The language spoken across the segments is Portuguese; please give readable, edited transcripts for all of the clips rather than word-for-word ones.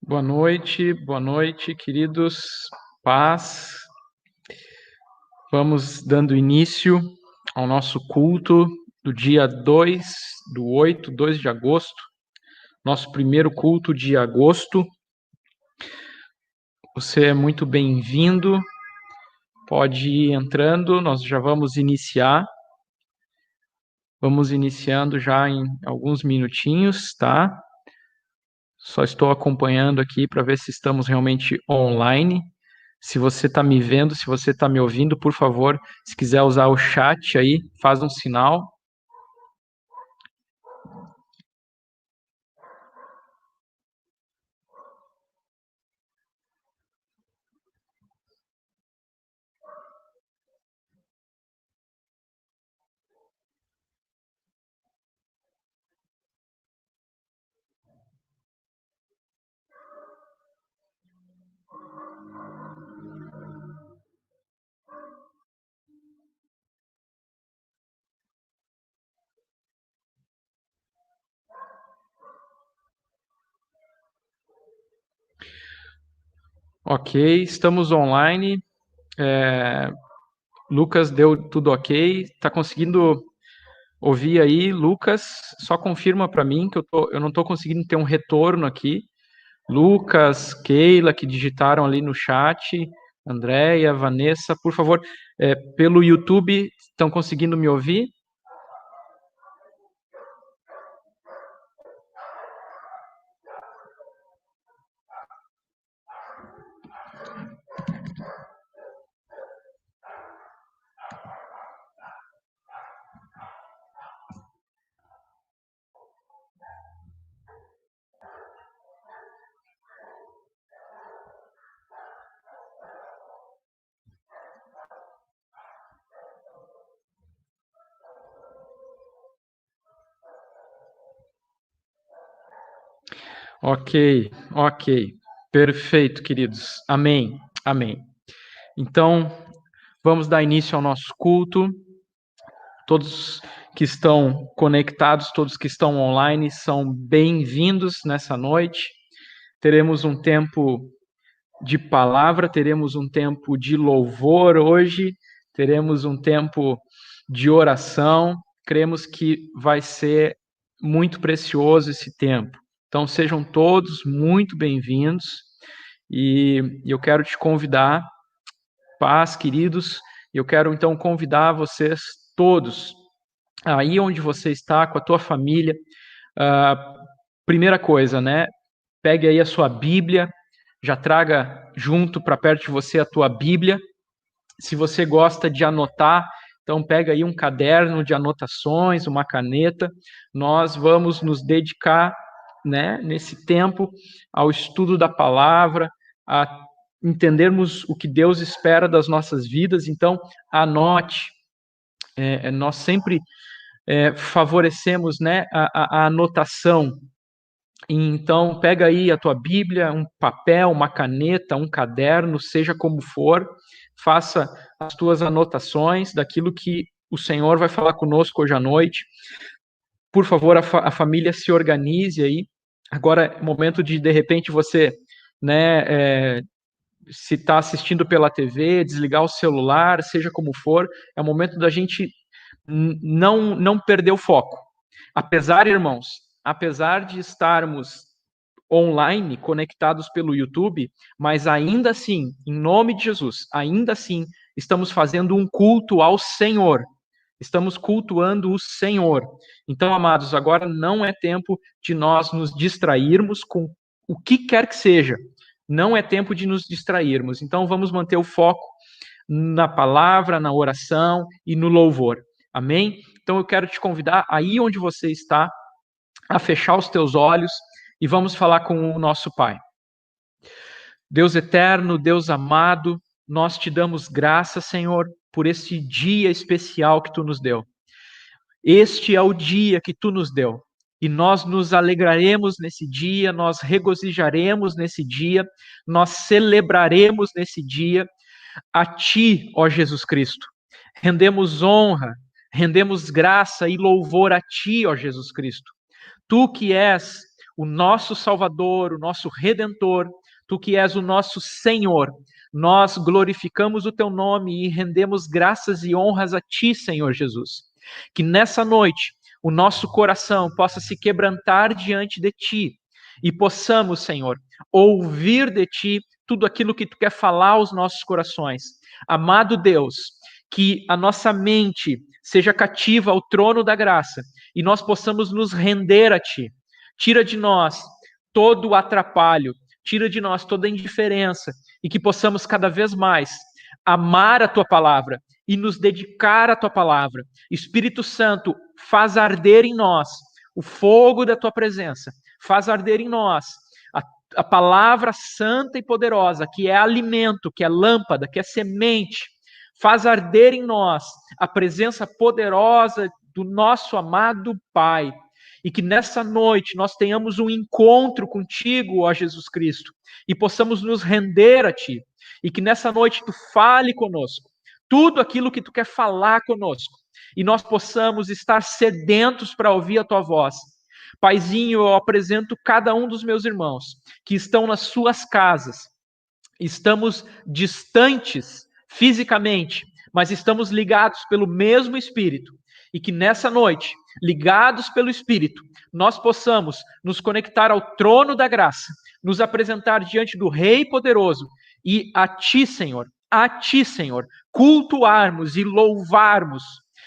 Boa noite, queridos. Paz. Vamos dando início ao nosso culto do dia 2 de agosto, nosso primeiro culto de agosto. Você é muito bem-vindo, pode ir entrando, nós já vamos iniciar. Vamos iniciando já em alguns minutinhos, tá? Só estou acompanhando aqui para ver se estamos realmente online. Se você está me vendo, se você está me ouvindo, por favor, se quiser usar o chat aí, faz um sinal. Ok, estamos online. Lucas, deu tudo ok? Está conseguindo ouvir aí, Lucas? Só confirma para mim que eu não estou conseguindo ter um retorno aqui. Lucas, Keila, que digitaram ali no chat, Andréia, Vanessa, por favor, pelo YouTube, estão conseguindo me ouvir? Ok, ok. Perfeito, queridos. Amém, amém. Então, vamos dar início ao nosso culto. Todos que estão conectados, todos que estão online, são bem-vindos nessa noite. Teremos um tempo de palavra, teremos um tempo de louvor hoje, teremos um tempo de oração. Cremos que vai ser muito precioso esse tempo. Então, sejam todos muito bem-vindos e eu quero te convidar, paz, queridos, eu quero então convidar vocês todos, aí onde você está, com a tua família, primeira coisa, né? Pegue aí a sua Bíblia, já traga junto para perto de você a tua Bíblia. Se você gosta de anotar, então pega aí um caderno de anotações, uma caneta. Nós vamos nos dedicar, né, nesse tempo ao estudo da palavra, a entendermos o que Deus espera das nossas vidas. Então, anote. Nós sempre favorecemos, né, a anotação. Então, pega aí a tua Bíblia, um papel, uma caneta, um caderno, seja como for, faça as tuas anotações daquilo que o Senhor vai falar conosco hoje à noite. Por favor, a família se organize aí. Agora é momento de repente, você, né, se está assistindo pela TV, desligar o celular, seja como for, é o momento da gente não perder o foco. Apesar de estarmos online, conectados pelo YouTube, mas ainda assim, em nome de Jesus, ainda assim, estamos fazendo um culto ao Senhor. Estamos cultuando o Senhor. Então, amados, agora não é tempo de nós nos distrairmos com o que quer que seja. Não é tempo de nos distrairmos. Então, vamos manter o foco na palavra, na oração e no louvor. Amém? Então, eu quero te convidar, aí onde você está, a fechar os teus olhos e vamos falar com o nosso Pai. Deus eterno, Deus amado, nós te damos graça, Senhor, por esse dia especial que tu nos deu. Este é o dia que tu nos deu. E nós nos alegraremos nesse dia, nós regozijaremos nesse dia, nós celebraremos nesse dia a ti, ó Jesus Cristo. Rendemos honra, rendemos graça e louvor a ti, ó Jesus Cristo. Tu que és o nosso Salvador, o nosso Redentor, Tu que és o nosso Senhor. Nós glorificamos o Teu nome e rendemos graças e honras a Ti, Senhor Jesus. Que nessa noite o nosso coração possa se quebrantar diante de Ti e possamos, Senhor, ouvir de Ti tudo aquilo que Tu quer falar aos nossos corações. Amado Deus, que a nossa mente seja cativa ao trono da graça e nós possamos nos render a Ti. Tira de nós todo o atrapalho, tira de nós toda a indiferença e que possamos cada vez mais amar a Tua palavra e nos dedicar à Tua palavra. Espírito Santo, faz arder em nós o fogo da Tua presença, faz arder em nós a palavra santa e poderosa, que é alimento, que é lâmpada, que é semente, faz arder em nós a presença poderosa do nosso amado Pai. E que nessa noite nós tenhamos um encontro contigo, ó Jesus Cristo, e possamos nos render a Ti. E que nessa noite Tu fale conosco, tudo aquilo que Tu quer falar conosco, e nós possamos estar sedentos para ouvir a Tua voz. Paizinho, eu apresento cada um dos meus irmãos que estão nas suas casas. Estamos distantes fisicamente, mas estamos ligados pelo mesmo Espírito. E que nessa noite, ligados pelo Espírito, nós possamos nos conectar ao trono da graça, nos apresentar diante do Rei poderoso e a Ti, Senhor, cultuarmos e louvarmos.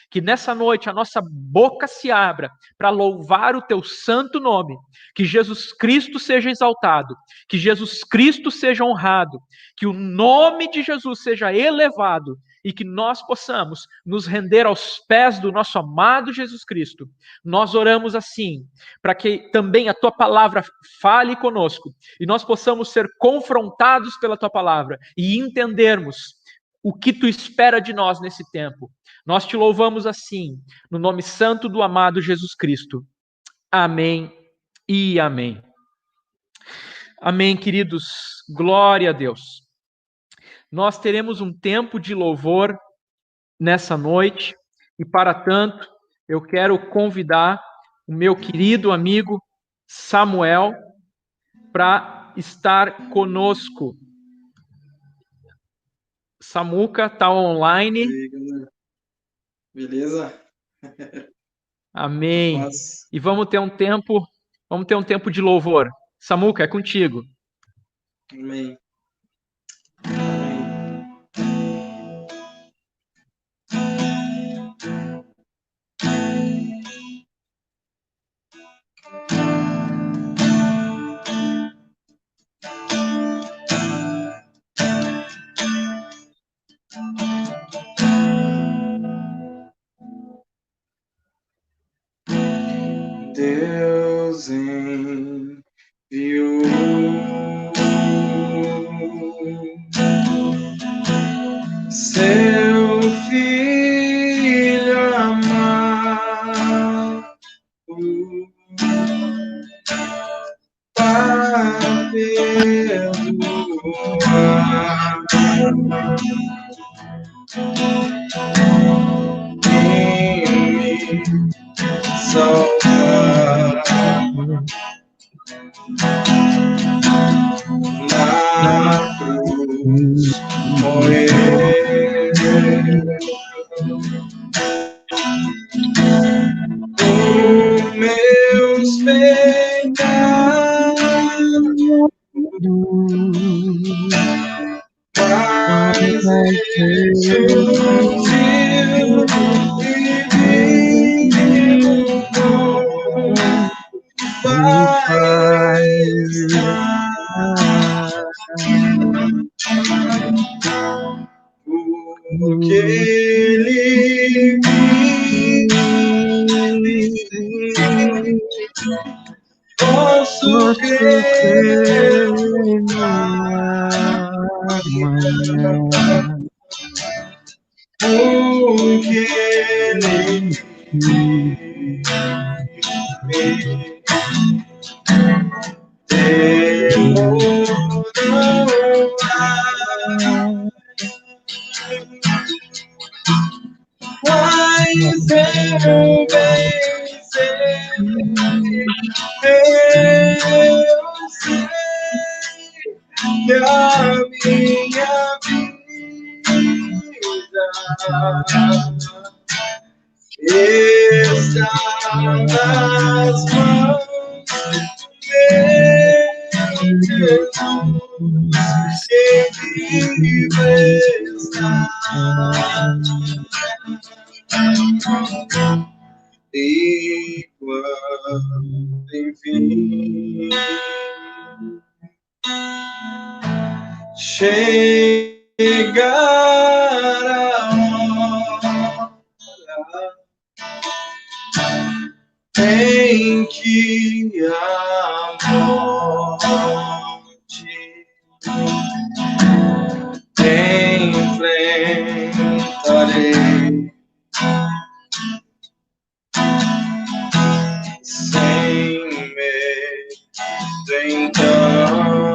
Que nessa noite a nossa boca se abra para louvar o Teu santo nome, que Jesus Cristo seja exaltado, que Jesus Cristo seja honrado, que o nome de Jesus seja elevado e que nós possamos nos render aos pés do nosso amado Jesus Cristo. Nós oramos assim, para que também a Tua palavra fale conosco e nós possamos ser confrontados pela Tua palavra e entendermos o que Tu espera de nós nesse tempo. Nós Te louvamos assim, no nome santo do amado Jesus Cristo. Amém e amém. Amém, queridos. Glória a Deus. Nós teremos um tempo de louvor nessa noite e, para tanto, eu quero convidar o meu querido amigo Samuel para estar conosco. Samuca está online. Beleza? Amém. E vamos ter um tempo de louvor. Samuca, é contigo. Amém. Deus enviou seu Filho amado para perdoar e me salvar. Na cruz morreu por meus pecados, mas ressuscitou e viveu. Pai porque Ele vive, posso crer porque Ele vive. Mas eu vencer, sei que a minha vida está nas mãos de Jesus, que vive está. E quando enfim chegar a hora em que a morte enfrentarei sem medo, então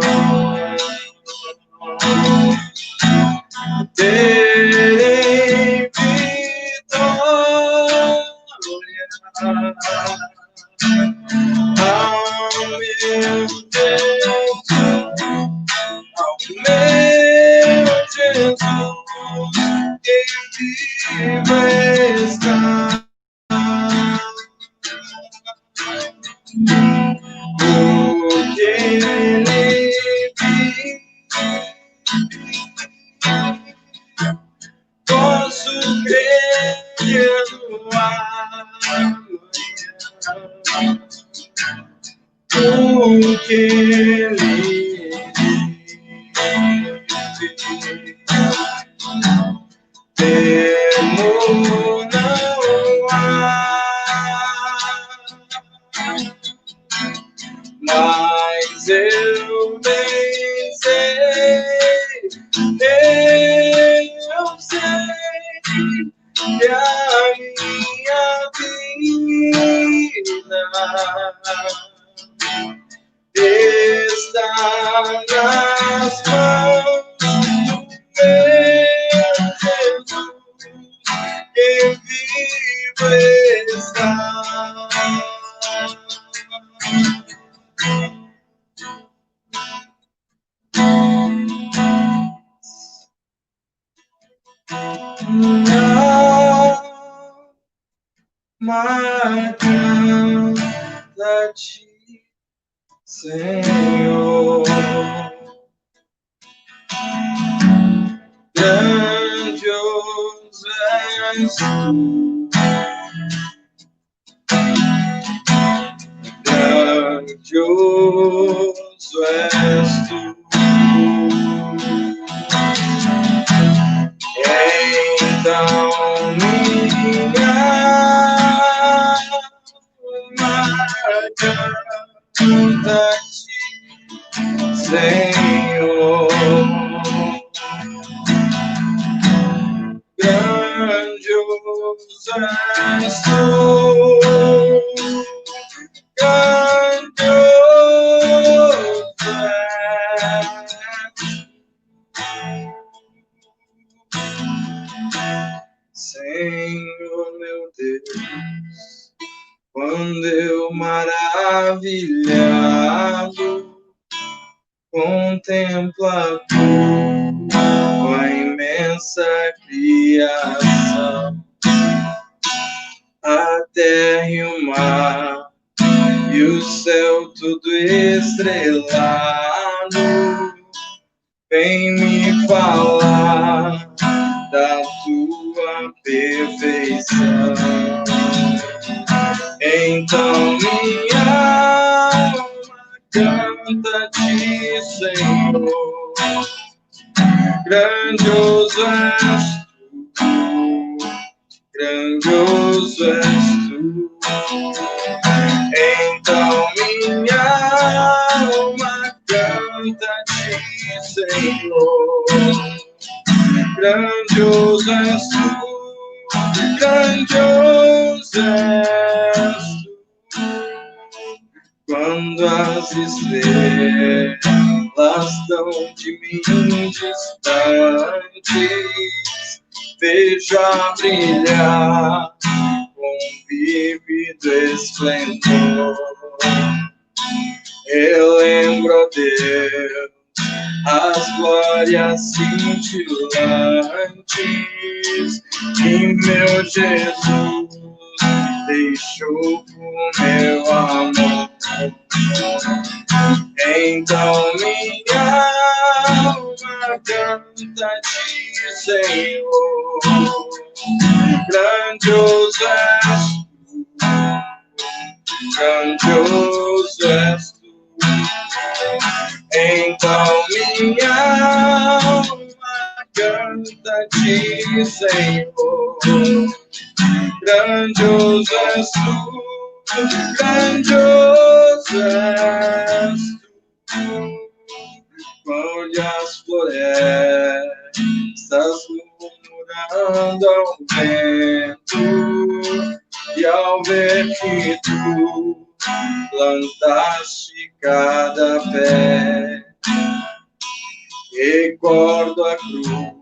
terei vitória ao meu Deus, ao meu Jesus, que vive está. Porque Ele vive, posso crer no amanhã. Porque Ele vive, temor não há. Mas eu bem sei, eu sei que a minha vida está nas mãos do meu Jesus, que vivo está. Marca-te, Senhor, grandioso és tu, grandioso és tu. Então minha canta-te, Senhor, grandioso és tu, grandioso és Senhor, meu Deus. Quando eu maravilhado contemplo a tua imensa criação, a terra e o mar e o céu tudo estrelado, vem me falar da tua perfeição. Então minha alma canta-te, Senhor, grandioso és tu, grandioso és tu. Então minha alma canta-te, Senhor, grandioso és tu, grandioso és tu. Quando as estrelas estão de mim distantes, vejo a brilhar com vívido esplendor. Deus, as glórias cintilantes que meu Jesus deixou por meu amor. Então minha alma canta a ti, Senhor, grandioso és tu, grandioso és tu. Então minha alma canta a ti, Senhor, grandioso és tu, grandioso és tu. Quando as florestas murmurando ao vento, e ao ver que tu plantaste cada pé, recordo a cruz,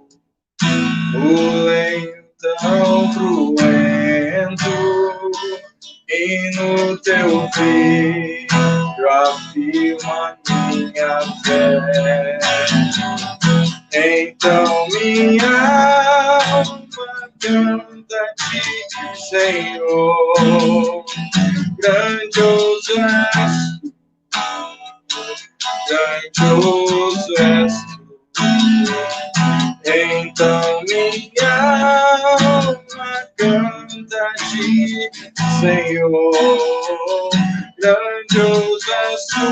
o leitão cruento, e no teu filho afirma minha fé. Então minha alma canta a ti, Senhor, grandioso és tu, grandioso és tu. Então minha alma canta a ti, Senhor, grandioso és tu,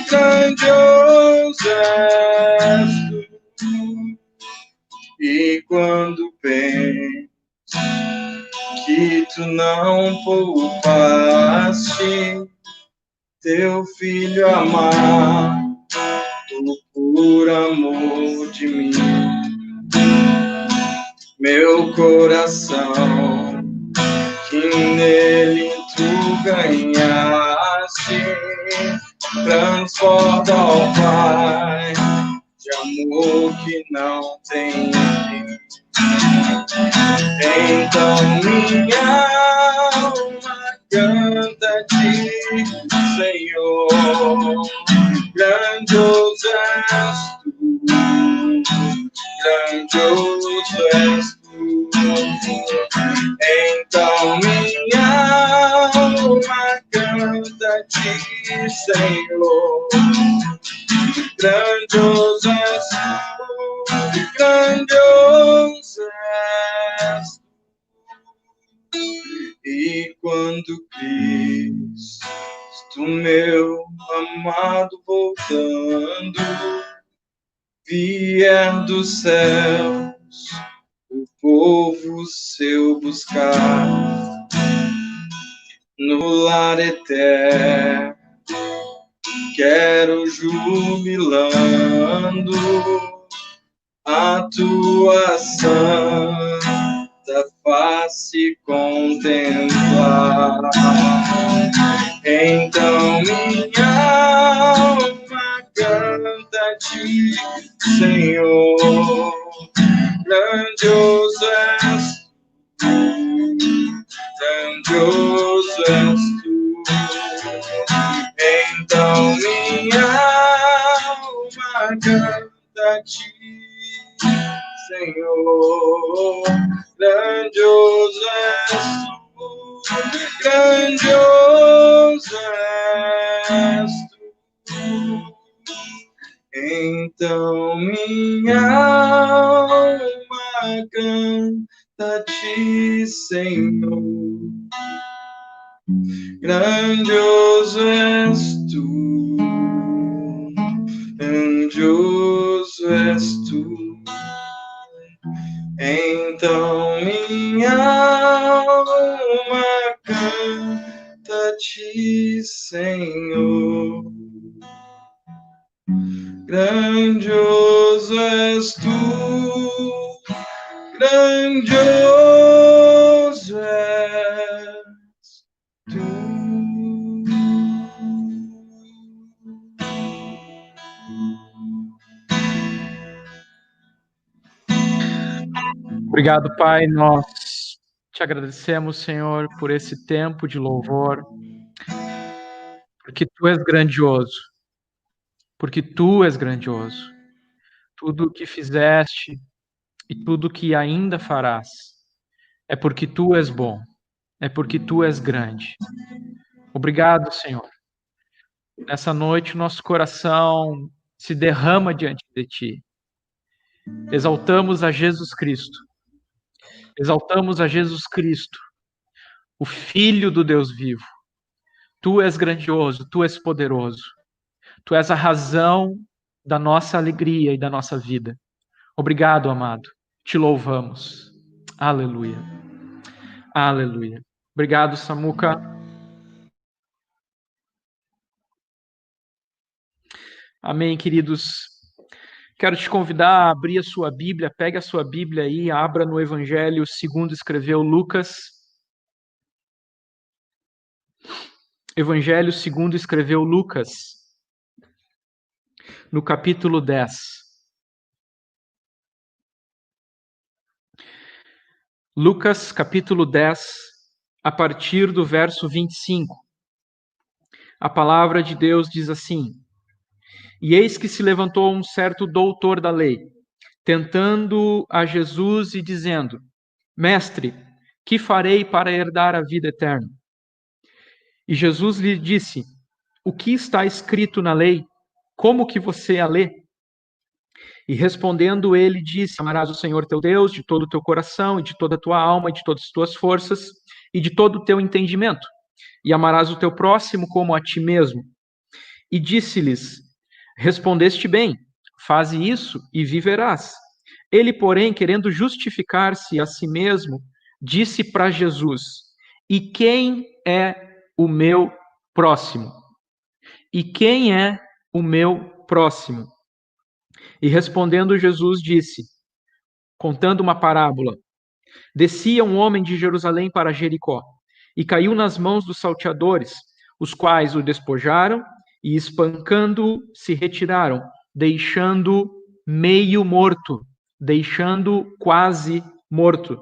grandioso és tu. E quando penso que tu não poupaste teu filho amado por amor de mim, meu coração que nele tu ganhaste transborda, ó Pai, de amor que não tem fim. Então minha alma canta a ti, Senhor, grandioso és tu, grandioso és tu. Então minha alma canta a ti, Senhor, grandioso és tu, grandioso és tu. E quando Cristo, meu amado, voltando, vier dos céus o povo seu buscar, no lar eterno quero jubilando a tua santa face contemplar. Então minha alma canta a ti, Senhor, grandioso és tu, grandioso és tu. Então minha alma canta a ti, Senhor, grandioso és tu, grandioso és tu. Então minha alma canta a ti, Senhor, grandioso és tu, grandioso és tu. Então minha alma canta a ti, Senhor, grandioso és tu, grandioso és tu. Obrigado, Pai. Nós te agradecemos, Senhor, por esse tempo de louvor, porque Tu és grandioso. porque tu és grandioso. Tudo o que fizeste e tudo o que ainda farás é porque tu és bom, é porque tu és grande. Obrigado, Senhor. Nessa noite, nosso coração se derrama diante de ti. Exaltamos a Jesus Cristo. Exaltamos a Jesus Cristo, o Filho do Deus vivo. Tu és grandioso, tu és poderoso. Tu és a razão da nossa alegria e da nossa vida. Obrigado, amado. Te louvamos. Aleluia. Aleluia. Obrigado, Samuca. Amém, queridos. Quero te convidar a abrir a sua Bíblia, pegue a sua Bíblia aí, abra no Evangelho segundo escreveu Lucas. Evangelho segundo escreveu Lucas, no capítulo 10. Lucas, capítulo 10, a partir do verso 25. A palavra de Deus diz assim: E eis que se levantou um certo doutor da lei, tentando a Jesus e dizendo: Mestre, que farei para herdar a vida eterna? E Jesus lhe disse: O que está escrito na lei? Como que você a lê? E respondendo ele disse: Amarás o Senhor teu Deus de todo o teu coração, e de toda a tua alma, e de todas as tuas forças, e de todo o teu entendimento. E amarás o teu próximo como a ti mesmo. E disse-lhes: Respondeste bem, faze isso e viverás. Ele, porém, querendo justificar-se a si mesmo, disse para Jesus: E quem é o meu próximo? E quem é o meu próximo? E respondendo Jesus disse, contando uma parábola: Descia um homem de Jerusalém para Jericó, e caiu nas mãos dos salteadores, os quais o despojaram e, espancando-o, se retiraram, deixando meio morto, deixando quase morto.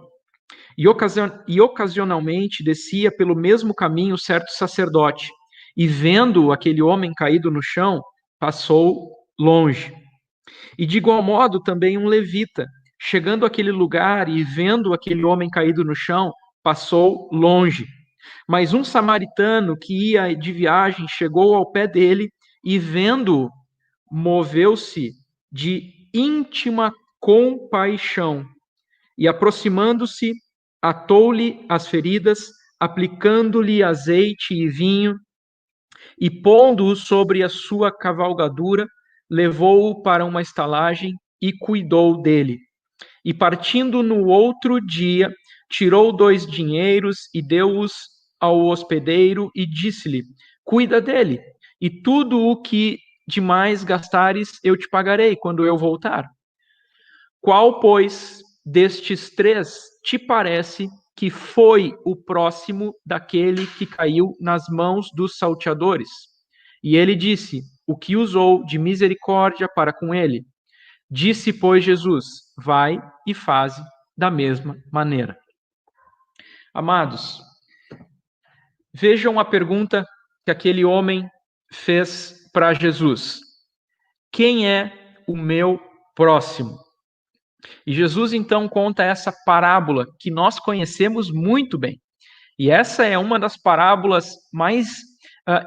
E ocasionalmente descia pelo mesmo caminho certo sacerdote, e vendo aquele homem caído no chão, passou longe. E de igual modo também um levita, chegando àquele lugar e vendo aquele homem caído no chão, passou longe. Mas um samaritano que ia de viagem chegou ao pé dele e, vendo-o, moveu-se de íntima compaixão e, aproximando-se, atou-lhe as feridas, aplicando-lhe azeite e vinho, e pondo-o sobre a sua cavalgadura, levou-o para uma estalagem e cuidou dele. E partindo no outro dia, tirou 2 dinheiros e deu-os ao hospedeiro e disse-lhe: Cuida dele, e tudo o que demais gastares eu te pagarei quando eu voltar. Qual, pois, destes 3 te parece que foi o próximo daquele que caiu nas mãos dos salteadores? E ele disse: O que usou de misericórdia para com ele. Disse, pois, Jesus: Vai e faze da mesma maneira. Amados, vejam a pergunta que aquele homem fez para Jesus: Quem é o meu próximo? E Jesus então conta essa parábola que nós conhecemos muito bem. E essa é uma das parábolas mais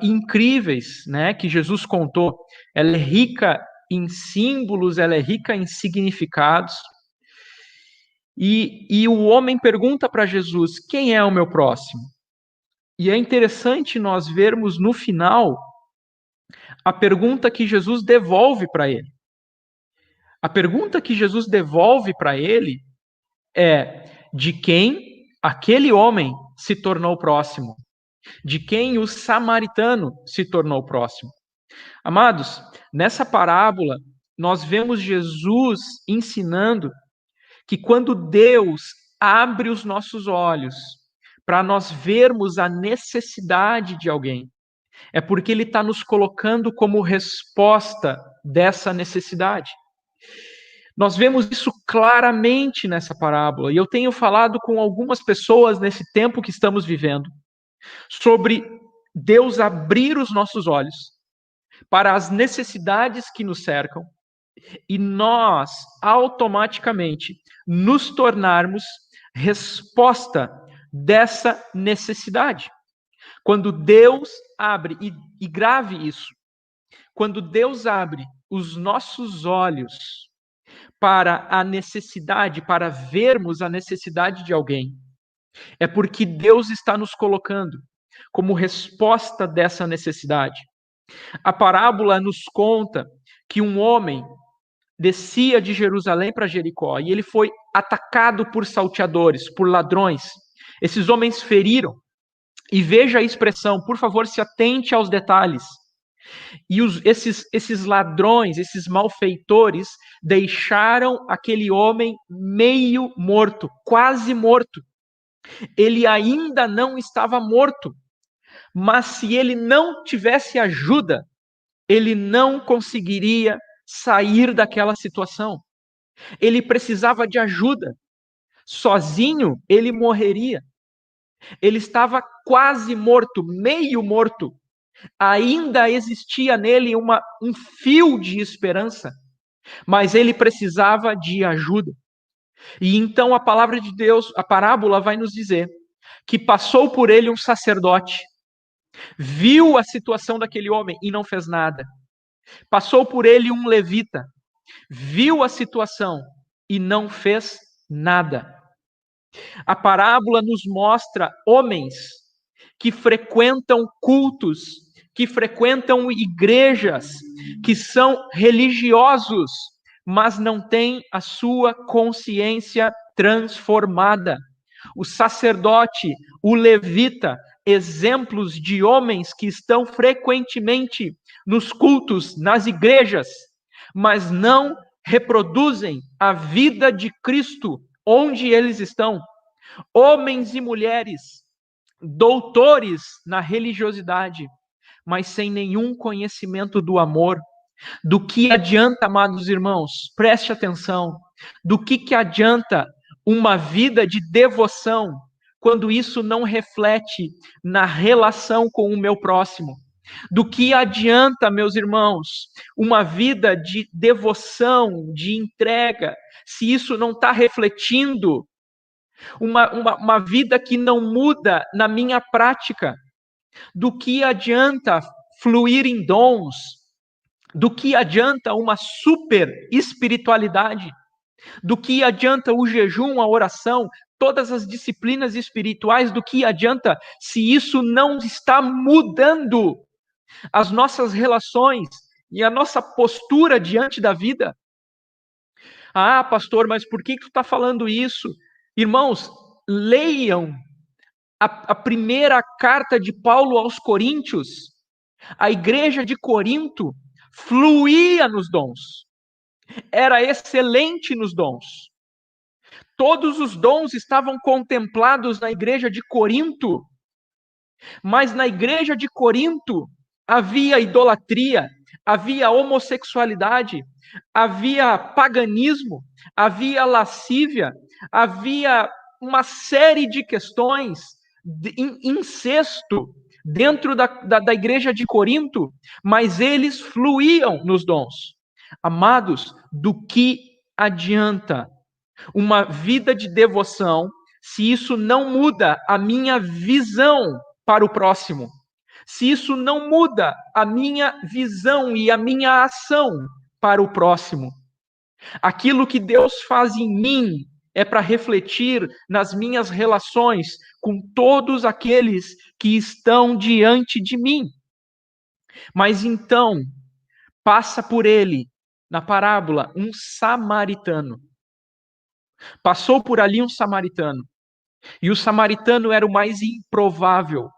incríveis, né, que Jesus contou. Ela é rica em símbolos, ela é rica em significados. E o homem pergunta para Jesus: Quem é o meu próximo? E é interessante nós vermos no final a pergunta que Jesus devolve para ele. A pergunta que Jesus devolve para ele é: de quem aquele homem se tornou próximo? De quem o samaritano se tornou próximo? Amados, nessa parábola, nós vemos Jesus ensinando que quando Deus abre os nossos olhos para nós vermos a necessidade de alguém, é porque Ele está nos colocando como resposta dessa necessidade. Nós vemos isso claramente nessa parábola, e eu tenho falado com algumas pessoas nesse tempo que estamos vivendo sobre Deus abrir os nossos olhos para as necessidades que nos cercam e nós automaticamente nos tornarmos resposta dessa necessidade. Quando Deus abre, e grave isso, quando Deus abre os nossos olhos para a necessidade, para vermos a necessidade de alguém, é porque Deus está nos colocando como resposta dessa necessidade. A parábola nos conta que um homem descia de Jerusalém para Jericó e ele foi atacado por salteadores, por ladrões. Esses homens feriram. E veja a expressão, por favor, se atente aos detalhes. E esses ladrões, esses malfeitores, deixaram aquele homem meio morto, quase morto. Ele ainda não estava morto, mas se ele não tivesse ajuda, ele não conseguiria sair daquela situação. Ele precisava de ajuda. Sozinho, ele morreria. Ele estava quase morto, meio morto. Ainda existia nele um fio de esperança, mas ele precisava de ajuda. E então a palavra de Deus, a parábola vai nos dizer que passou por ele um sacerdote, viu a situação daquele homem e não fez nada. Passou por ele um levita, viu a situação e não fez nada. A parábola nos mostra homens que frequentam cultos, que frequentam igrejas, que são religiosos, mas não têm a sua consciência transformada. O sacerdote, o levita, exemplos de homens que estão frequentemente nos cultos, nas igrejas, mas não reproduzem a vida de Cristo onde eles estão. Homens e mulheres, doutores na religiosidade, mas sem nenhum conhecimento do amor. Do que adianta, amados irmãos, preste atenção, do que adianta uma vida de devoção quando isso não reflete na relação com o meu próximo? Do que adianta, meus irmãos, uma vida de devoção, de entrega, se isso não está refletindo uma vida que não muda na minha prática? Do que adianta fluir em dons? Do que adianta uma super espiritualidade? Do que adianta o jejum, a oração, todas as disciplinas espirituais? Do que adianta se isso não está mudando as nossas relações e a nossa postura diante da vida? Ah, pastor, mas por que tu está falando isso? Irmãos, leiam a primeira carta de Paulo aos Coríntios. A igreja de Corinto fluía nos dons, era excelente nos dons. Todos os dons estavam contemplados na igreja de Corinto, mas na igreja de Corinto havia idolatria, havia homossexualidade, havia paganismo, havia lascívia, havia uma série de questões, de incesto dentro da igreja de Corinto, mas eles fluíam nos dons. Amados, do que adianta uma vida de devoção se isso não muda a minha visão para o próximo? Se isso não muda a minha visão e a minha ação para o próximo? Aquilo que Deus faz em mim é para refletir nas minhas relações com todos aqueles que estão diante de mim. Mas então, passa por ele, na parábola, um samaritano. Passou por ali um samaritano. E o samaritano era o mais improvável.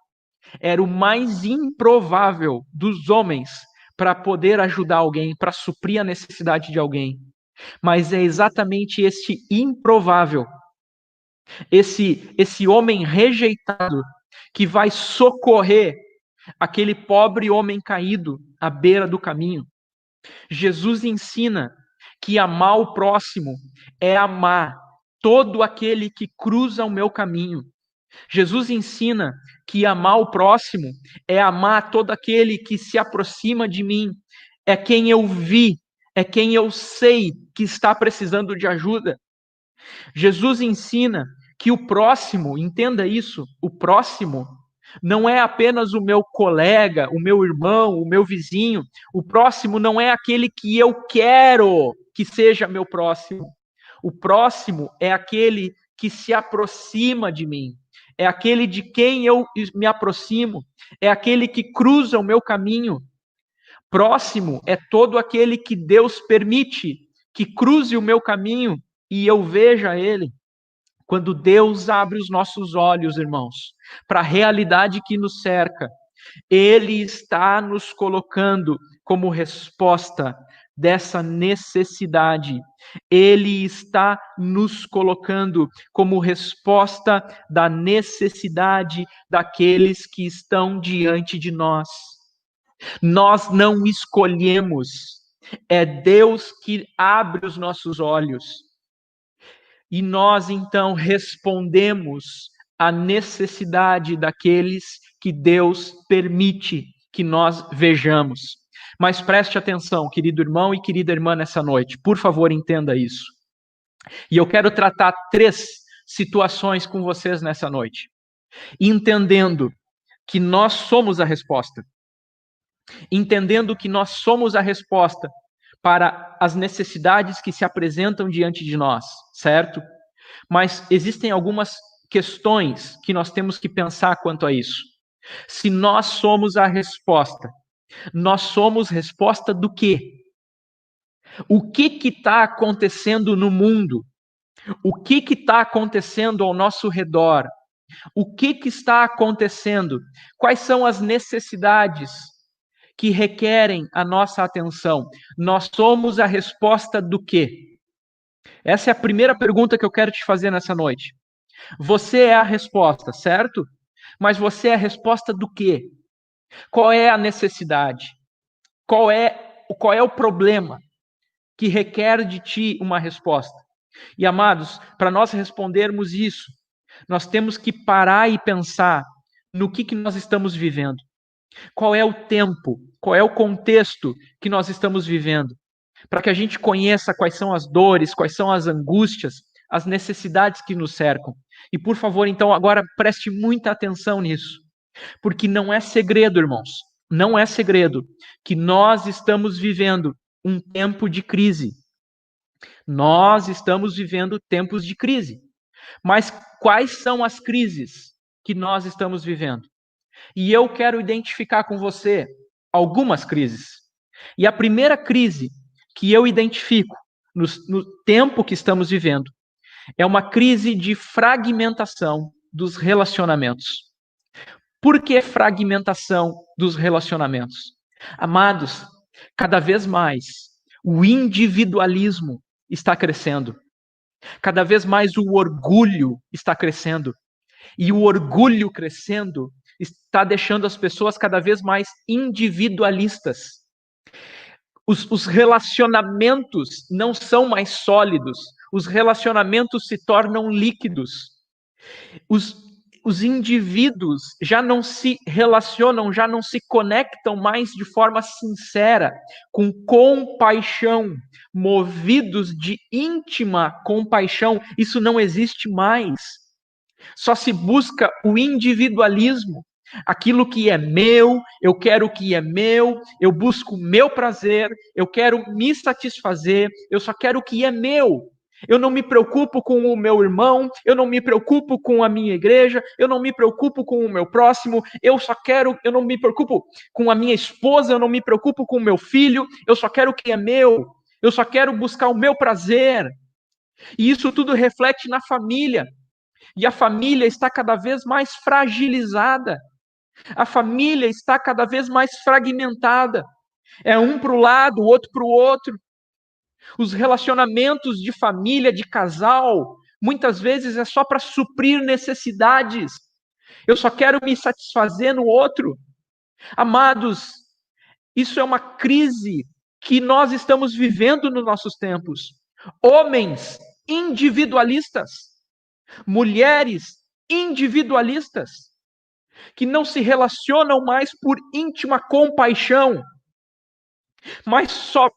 Era o mais improvável dos homens para poder ajudar alguém, para suprir a necessidade de alguém. Mas é exatamente esse improvável, esse homem rejeitado, que vai socorrer aquele pobre homem caído à beira do caminho. Jesus ensina que amar o próximo é amar todo aquele que cruza o meu caminho. Jesus ensina que amar o próximo é amar todo aquele que se aproxima de mim, é quem eu vi, é quem eu sei que está precisando de ajuda. Jesus ensina que o próximo, entenda isso, o próximo não é apenas o meu colega, o meu irmão, o meu vizinho. O próximo não é aquele que eu quero que seja meu próximo. O próximo é aquele que se aproxima de mim. É aquele de quem eu me aproximo. É aquele que cruza o meu caminho. Próximo é todo aquele que Deus permite que cruze o meu caminho e eu veja ele. Quando Deus abre os nossos olhos, irmãos, para a realidade que nos cerca, Ele está nos colocando como resposta dessa necessidade. Ele está nos colocando como resposta da necessidade daqueles que estão diante de nós. Nós não escolhemos, é Deus que abre os nossos olhos. E nós, então, respondemos à necessidade daqueles que Deus permite que nós vejamos. Mas preste atenção, querido irmão e querida irmã, nessa noite. Por favor, entenda isso. E eu quero tratar 3 situações com vocês nessa noite. Entendendo que nós somos a resposta. Entendendo que nós somos a resposta para as necessidades que se apresentam diante de nós, certo? Mas existem algumas questões que nós temos que pensar quanto a isso. Se nós somos a resposta, nós somos resposta do quê? O que está acontecendo no mundo? O que está acontecendo ao nosso redor? O que está acontecendo? Quais são as necessidades que requerem a nossa atenção? Nós somos a resposta do quê? Essa é a primeira pergunta que eu quero te fazer nessa noite. Você é a resposta, certo? Mas você é a resposta do quê? Qual é a necessidade? Qual é o problema que requer de ti uma resposta? E amados, para nós respondermos isso, nós temos que parar e pensar no que nós estamos vivendo. Qual é o tempo? Qual é o contexto que nós estamos vivendo? Para que a gente conheça quais são as dores, quais são as angústias, as necessidades que nos cercam. E por favor, então, agora preste muita atenção nisso. Porque não é segredo, irmãos, não é segredo que nós estamos vivendo um tempo de crise. Nós estamos vivendo tempos de crise. Mas quais são as crises que nós estamos vivendo? E eu quero identificar com você algumas crises. E a primeira crise que eu identifico no tempo que estamos vivendo é uma crise de fragmentação dos relacionamentos. Por que fragmentação dos relacionamentos? Amados, cada vez mais o individualismo está crescendo. Cada vez mais o orgulho está crescendo. E o orgulho crescendo está deixando as pessoas cada vez mais individualistas. Os relacionamentos não são mais sólidos. Os relacionamentos se tornam líquidos. Os indivíduos já não se relacionam, já não se conectam mais de forma sincera, com compaixão, movidos de íntima compaixão. Isso não existe mais. Só se busca o individualismo. Aquilo que é meu, eu quero o que é meu, eu busco o meu prazer, eu quero me satisfazer, eu só quero o que é meu. Eu não me preocupo com o meu irmão, eu não me preocupo com a minha igreja, eu não me preocupo com o meu próximo, eu não me preocupo com a minha esposa, eu não me preocupo com o meu filho, eu só quero o que é meu, eu só quero buscar o meu prazer. E isso tudo reflete na família. E a família está cada vez mais fragilizada. A família está cada vez mais fragmentada. É um para o lado, o outro para o outro. Os relacionamentos de família, de casal, muitas vezes é só para suprir necessidades. Eu só quero me satisfazer no outro. Amados, isso é uma crise que nós estamos vivendo nos nossos tempos. Homens individualistas, mulheres individualistas, que não se relacionam mais por íntima compaixão, mas só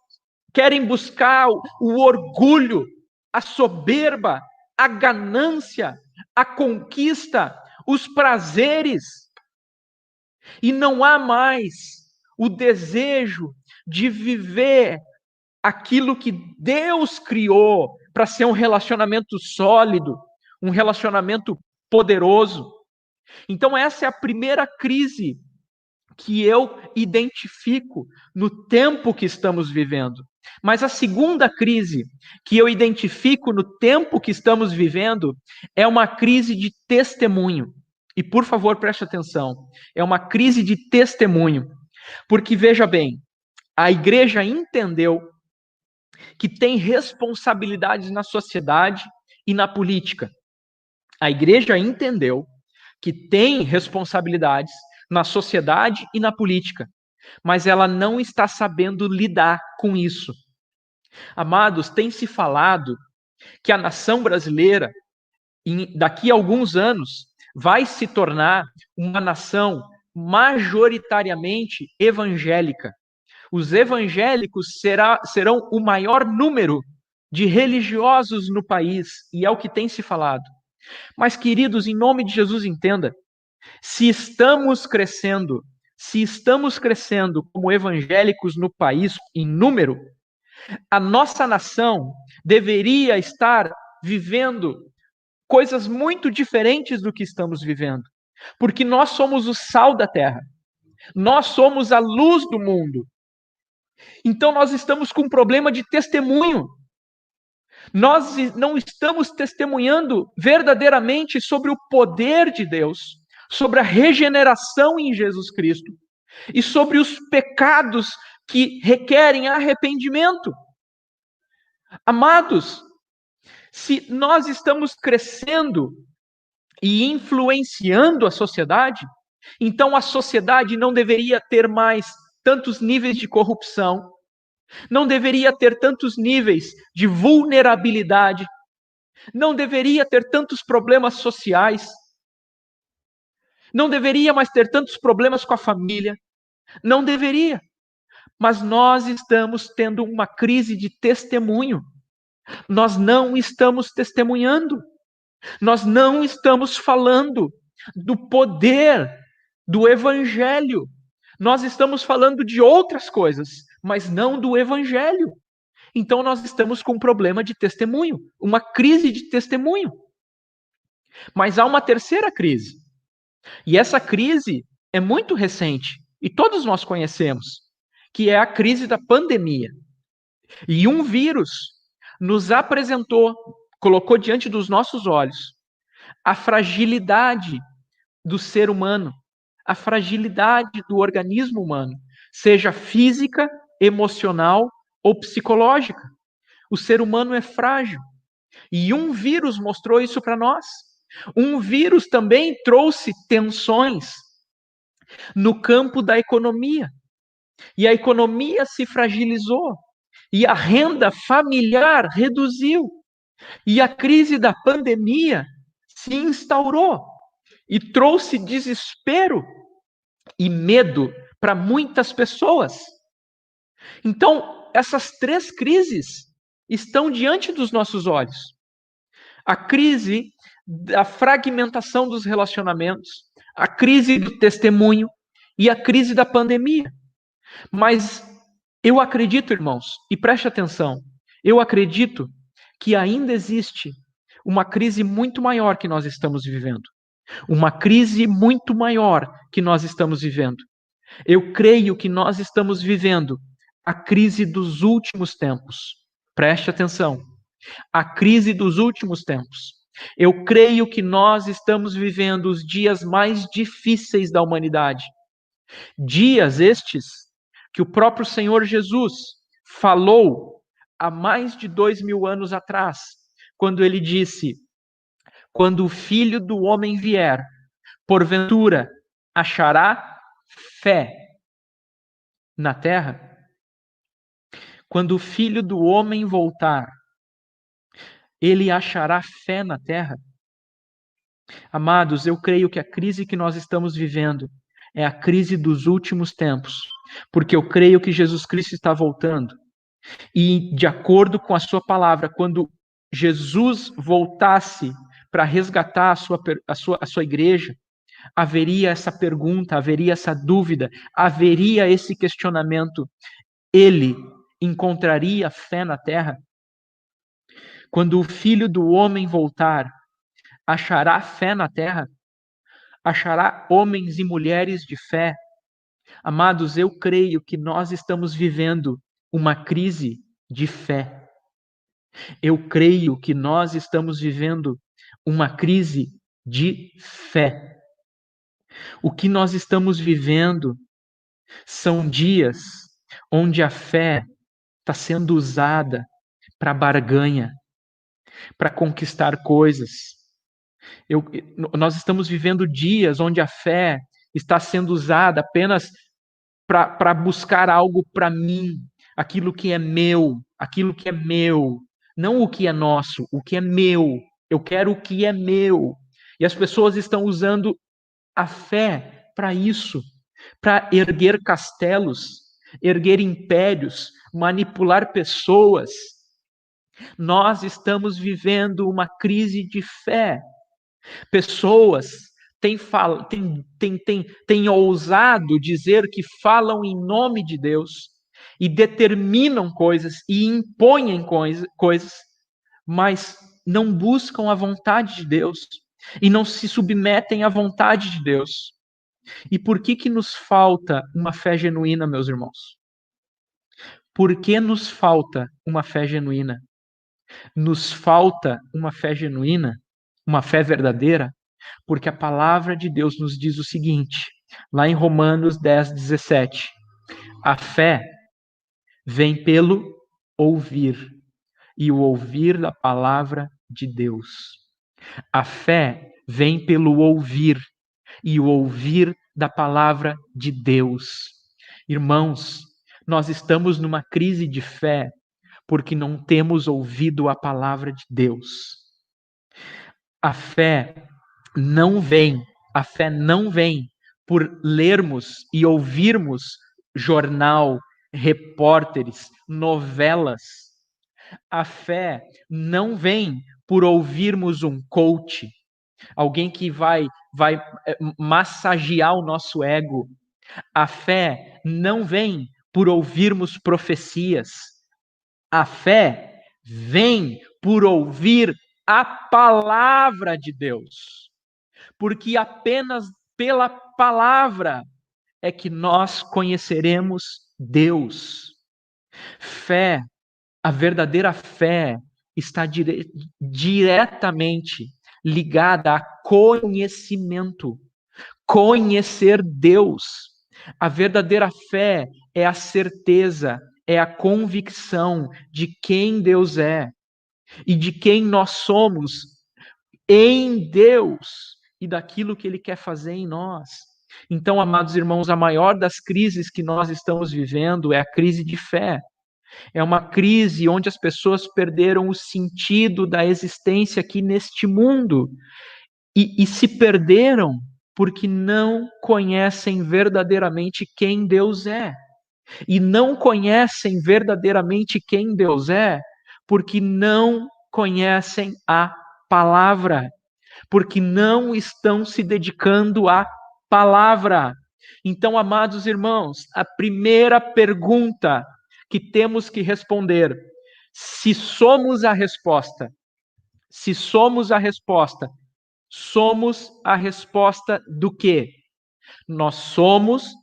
querem buscar o orgulho, a soberba, a ganância, a conquista, os prazeres. E não há mais o desejo de viver aquilo que Deus criou para ser um relacionamento sólido, um relacionamento poderoso. Então, essa é a primeira crise que eu identifico no tempo que estamos vivendo. Mas a segunda crise que eu identifico no tempo que estamos vivendo é uma crise de testemunho. E, por favor, preste atenção. É uma crise de testemunho. Porque, veja bem, a igreja entendeu que tem responsabilidades na sociedade e na política. A igreja entendeu que tem responsabilidades na sociedade e na política, mas ela não está sabendo lidar com isso. Amados, tem se falado que a nação brasileira, daqui a alguns anos, vai se tornar uma nação majoritariamente evangélica. Os evangélicos serão o maior número de religiosos no país, e é o que tem se falado. Mas, queridos, em nome de Jesus, entenda, se estamos crescendo como evangélicos no país em número, a nossa nação deveria estar vivendo coisas muito diferentes do que estamos vivendo. Porque nós somos o sal da terra. Nós somos a luz do mundo. Então nós estamos com um problema de testemunho. Nós não estamos testemunhando verdadeiramente sobre o poder de Deus, sobre a regeneração em Jesus Cristo e sobre os pecados que requerem arrependimento. Amados, se nós estamos crescendo e influenciando a sociedade, então a sociedade não deveria ter mais tantos níveis de corrupção, não deveria ter tantos níveis de vulnerabilidade, não deveria ter tantos problemas sociais, não deveria mais ter tantos problemas com a família, não deveria. Mas nós estamos tendo uma crise de testemunho. Nós não estamos testemunhando. Nós não estamos falando do poder do evangelho. Nós estamos falando de outras coisas, mas não do evangelho. Então nós estamos com um problema de testemunho, uma crise de testemunho. Mas há uma terceira crise. E essa crise é muito recente e todos nós conhecemos, que é a crise da pandemia. E um vírus nos apresentou, colocou diante dos nossos olhos a fragilidade do ser humano, a fragilidade do organismo humano, seja física, emocional ou psicológica. O ser humano é frágil. E um vírus mostrou isso para nós. Um vírus também trouxe tensões no campo da economia. E a economia se fragilizou. E a renda familiar reduziu. E a crise da pandemia se instaurou e trouxe desespero e medo para muitas pessoas. Então, essas três crises estão diante dos nossos olhos. A crise da fragmentação dos relacionamentos, a crise do testemunho e a crise da pandemia. Mas eu acredito, irmãos, e preste atenção, eu acredito que ainda existe uma crise muito maior que nós estamos vivendo. Uma crise muito maior que nós estamos vivendo. Eu creio que nós estamos vivendo a crise dos últimos tempos. Preste atenção. A crise dos últimos tempos. Eu creio que nós estamos vivendo os dias mais difíceis da humanidade. Dias estes que o próprio Senhor Jesus falou há mais de 2000 anos atrás, quando ele disse: quando o Filho do Homem vier, porventura achará fé na terra? Quando o Filho do Homem voltar, ele achará fé na terra? Amados, eu creio que a crise que nós estamos vivendo é a crise dos últimos tempos, porque eu creio que Jesus Cristo está voltando. E, de acordo com a sua palavra, quando Jesus voltasse para resgatar a sua igreja, haveria essa pergunta, haveria essa dúvida, haveria esse questionamento. Ele encontraria fé na terra? Quando o Filho do Homem voltar, achará fé na terra? Achará homens e mulheres de fé? Amados, eu creio que nós estamos vivendo uma crise de fé. Eu creio que nós estamos vivendo uma crise de fé. O que nós estamos vivendo são dias onde a fé está sendo usada para barganha, para conquistar coisas. Nós estamos vivendo dias onde a fé está sendo usada apenas para buscar algo para mim, aquilo que é meu, não o que é nosso, o que é meu. Eu quero o que é meu. E as pessoas estão usando a fé para isso, para erguer castelos, erguer impérios, manipular pessoas. Nós estamos vivendo uma crise de fé. Pessoas têm ousado dizer que falam em nome de Deus e determinam coisas e impõem coisas, mas não buscam a vontade de Deus e não se submetem à vontade de Deus. E por que nos falta uma fé genuína, meus irmãos? Por que nos falta uma fé genuína? Nos falta uma fé genuína, uma fé verdadeira, porque a palavra de Deus nos diz o seguinte, lá em Romanos 10:17, a fé vem pelo ouvir, e o ouvir da palavra de Deus. A fé vem pelo ouvir, e o ouvir da palavra de Deus. Irmãos, nós estamos numa crise de fé porque não temos ouvido a palavra de Deus. A fé não vem por lermos e ouvirmos jornal, repórteres, novelas. A fé não vem por ouvirmos um coach, alguém que vai massagear o nosso ego. A fé não vem por ouvirmos profecias. A fé vem por ouvir a palavra de Deus. Porque apenas pela palavra é que nós conheceremos Deus. Fé, a verdadeira fé, está diretamente ligada a conhecimento. Conhecer Deus. A verdadeira fé é a certeza, é a convicção de quem Deus é e de quem nós somos em Deus e daquilo que Ele quer fazer em nós. Então, amados irmãos, a maior das crises que nós estamos vivendo é a crise de fé. É uma crise onde as pessoas perderam o sentido da existência aqui neste mundo e se perderam porque não conhecem verdadeiramente quem Deus é. E não conhecem verdadeiramente quem Deus é porque não conhecem a palavra, porque não estão se dedicando à palavra. Então, amados irmãos, a primeira pergunta que temos que responder, se somos a resposta, somos a resposta do quê? Nós somos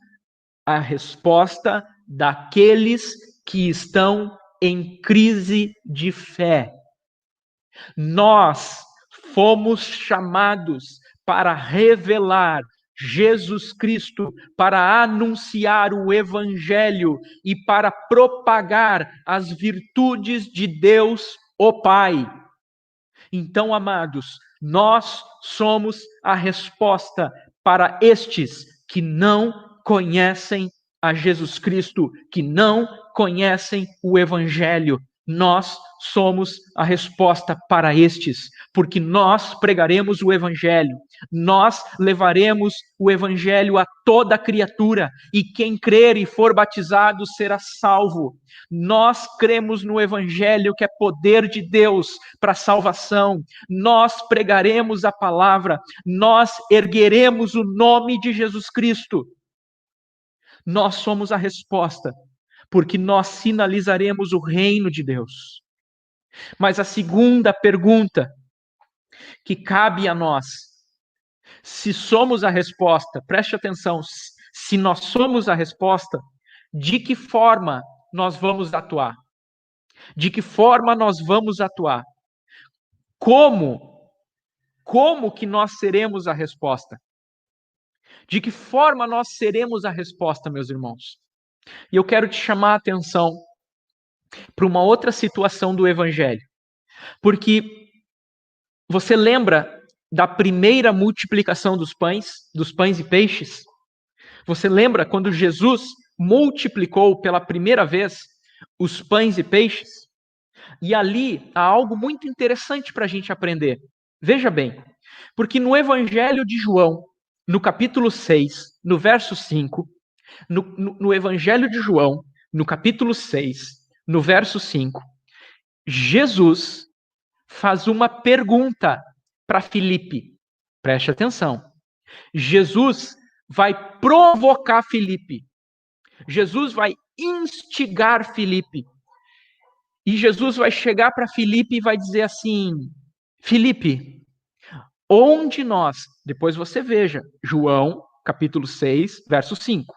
a resposta daqueles que estão em crise de fé. Nós fomos chamados para revelar Jesus Cristo, para anunciar o Evangelho e para propagar as virtudes de Deus, o Pai. Então, amados, nós somos a resposta para estes que não conhecem a Jesus Cristo, que não conhecem o Evangelho. Nós somos a resposta para estes, porque nós pregaremos o Evangelho, nós levaremos o Evangelho a toda criatura, e quem crer e for batizado será salvo. Nós cremos no Evangelho, que é poder de Deus para a salvação, nós pregaremos a palavra, nós ergueremos o nome de Jesus Cristo. Nós somos a resposta, porque nós sinalizaremos o reino de Deus. Mas a segunda pergunta que cabe a nós, se somos a resposta, preste atenção, se nós somos a resposta, de que forma nós vamos atuar? De que forma nós vamos atuar? Como que nós seremos a resposta? De que forma nós seremos a resposta, meus irmãos? E eu quero te chamar a atenção para uma outra situação do Evangelho. Porque você lembra da primeira multiplicação dos pães e peixes? Você lembra quando Jesus multiplicou pela primeira vez os pães e peixes? E ali há algo muito interessante para a gente aprender. Veja bem, porque no Evangelho de João, no capítulo 6, no verso 5, no Evangelho de João, no capítulo 6, no verso 5, Jesus faz uma pergunta para Filipe. Preste atenção. Jesus vai provocar Filipe. Jesus vai instigar Filipe. E Jesus vai chegar para Filipe e vai dizer assim: Filipe, onde nós, depois você veja, João, capítulo 6, verso 5.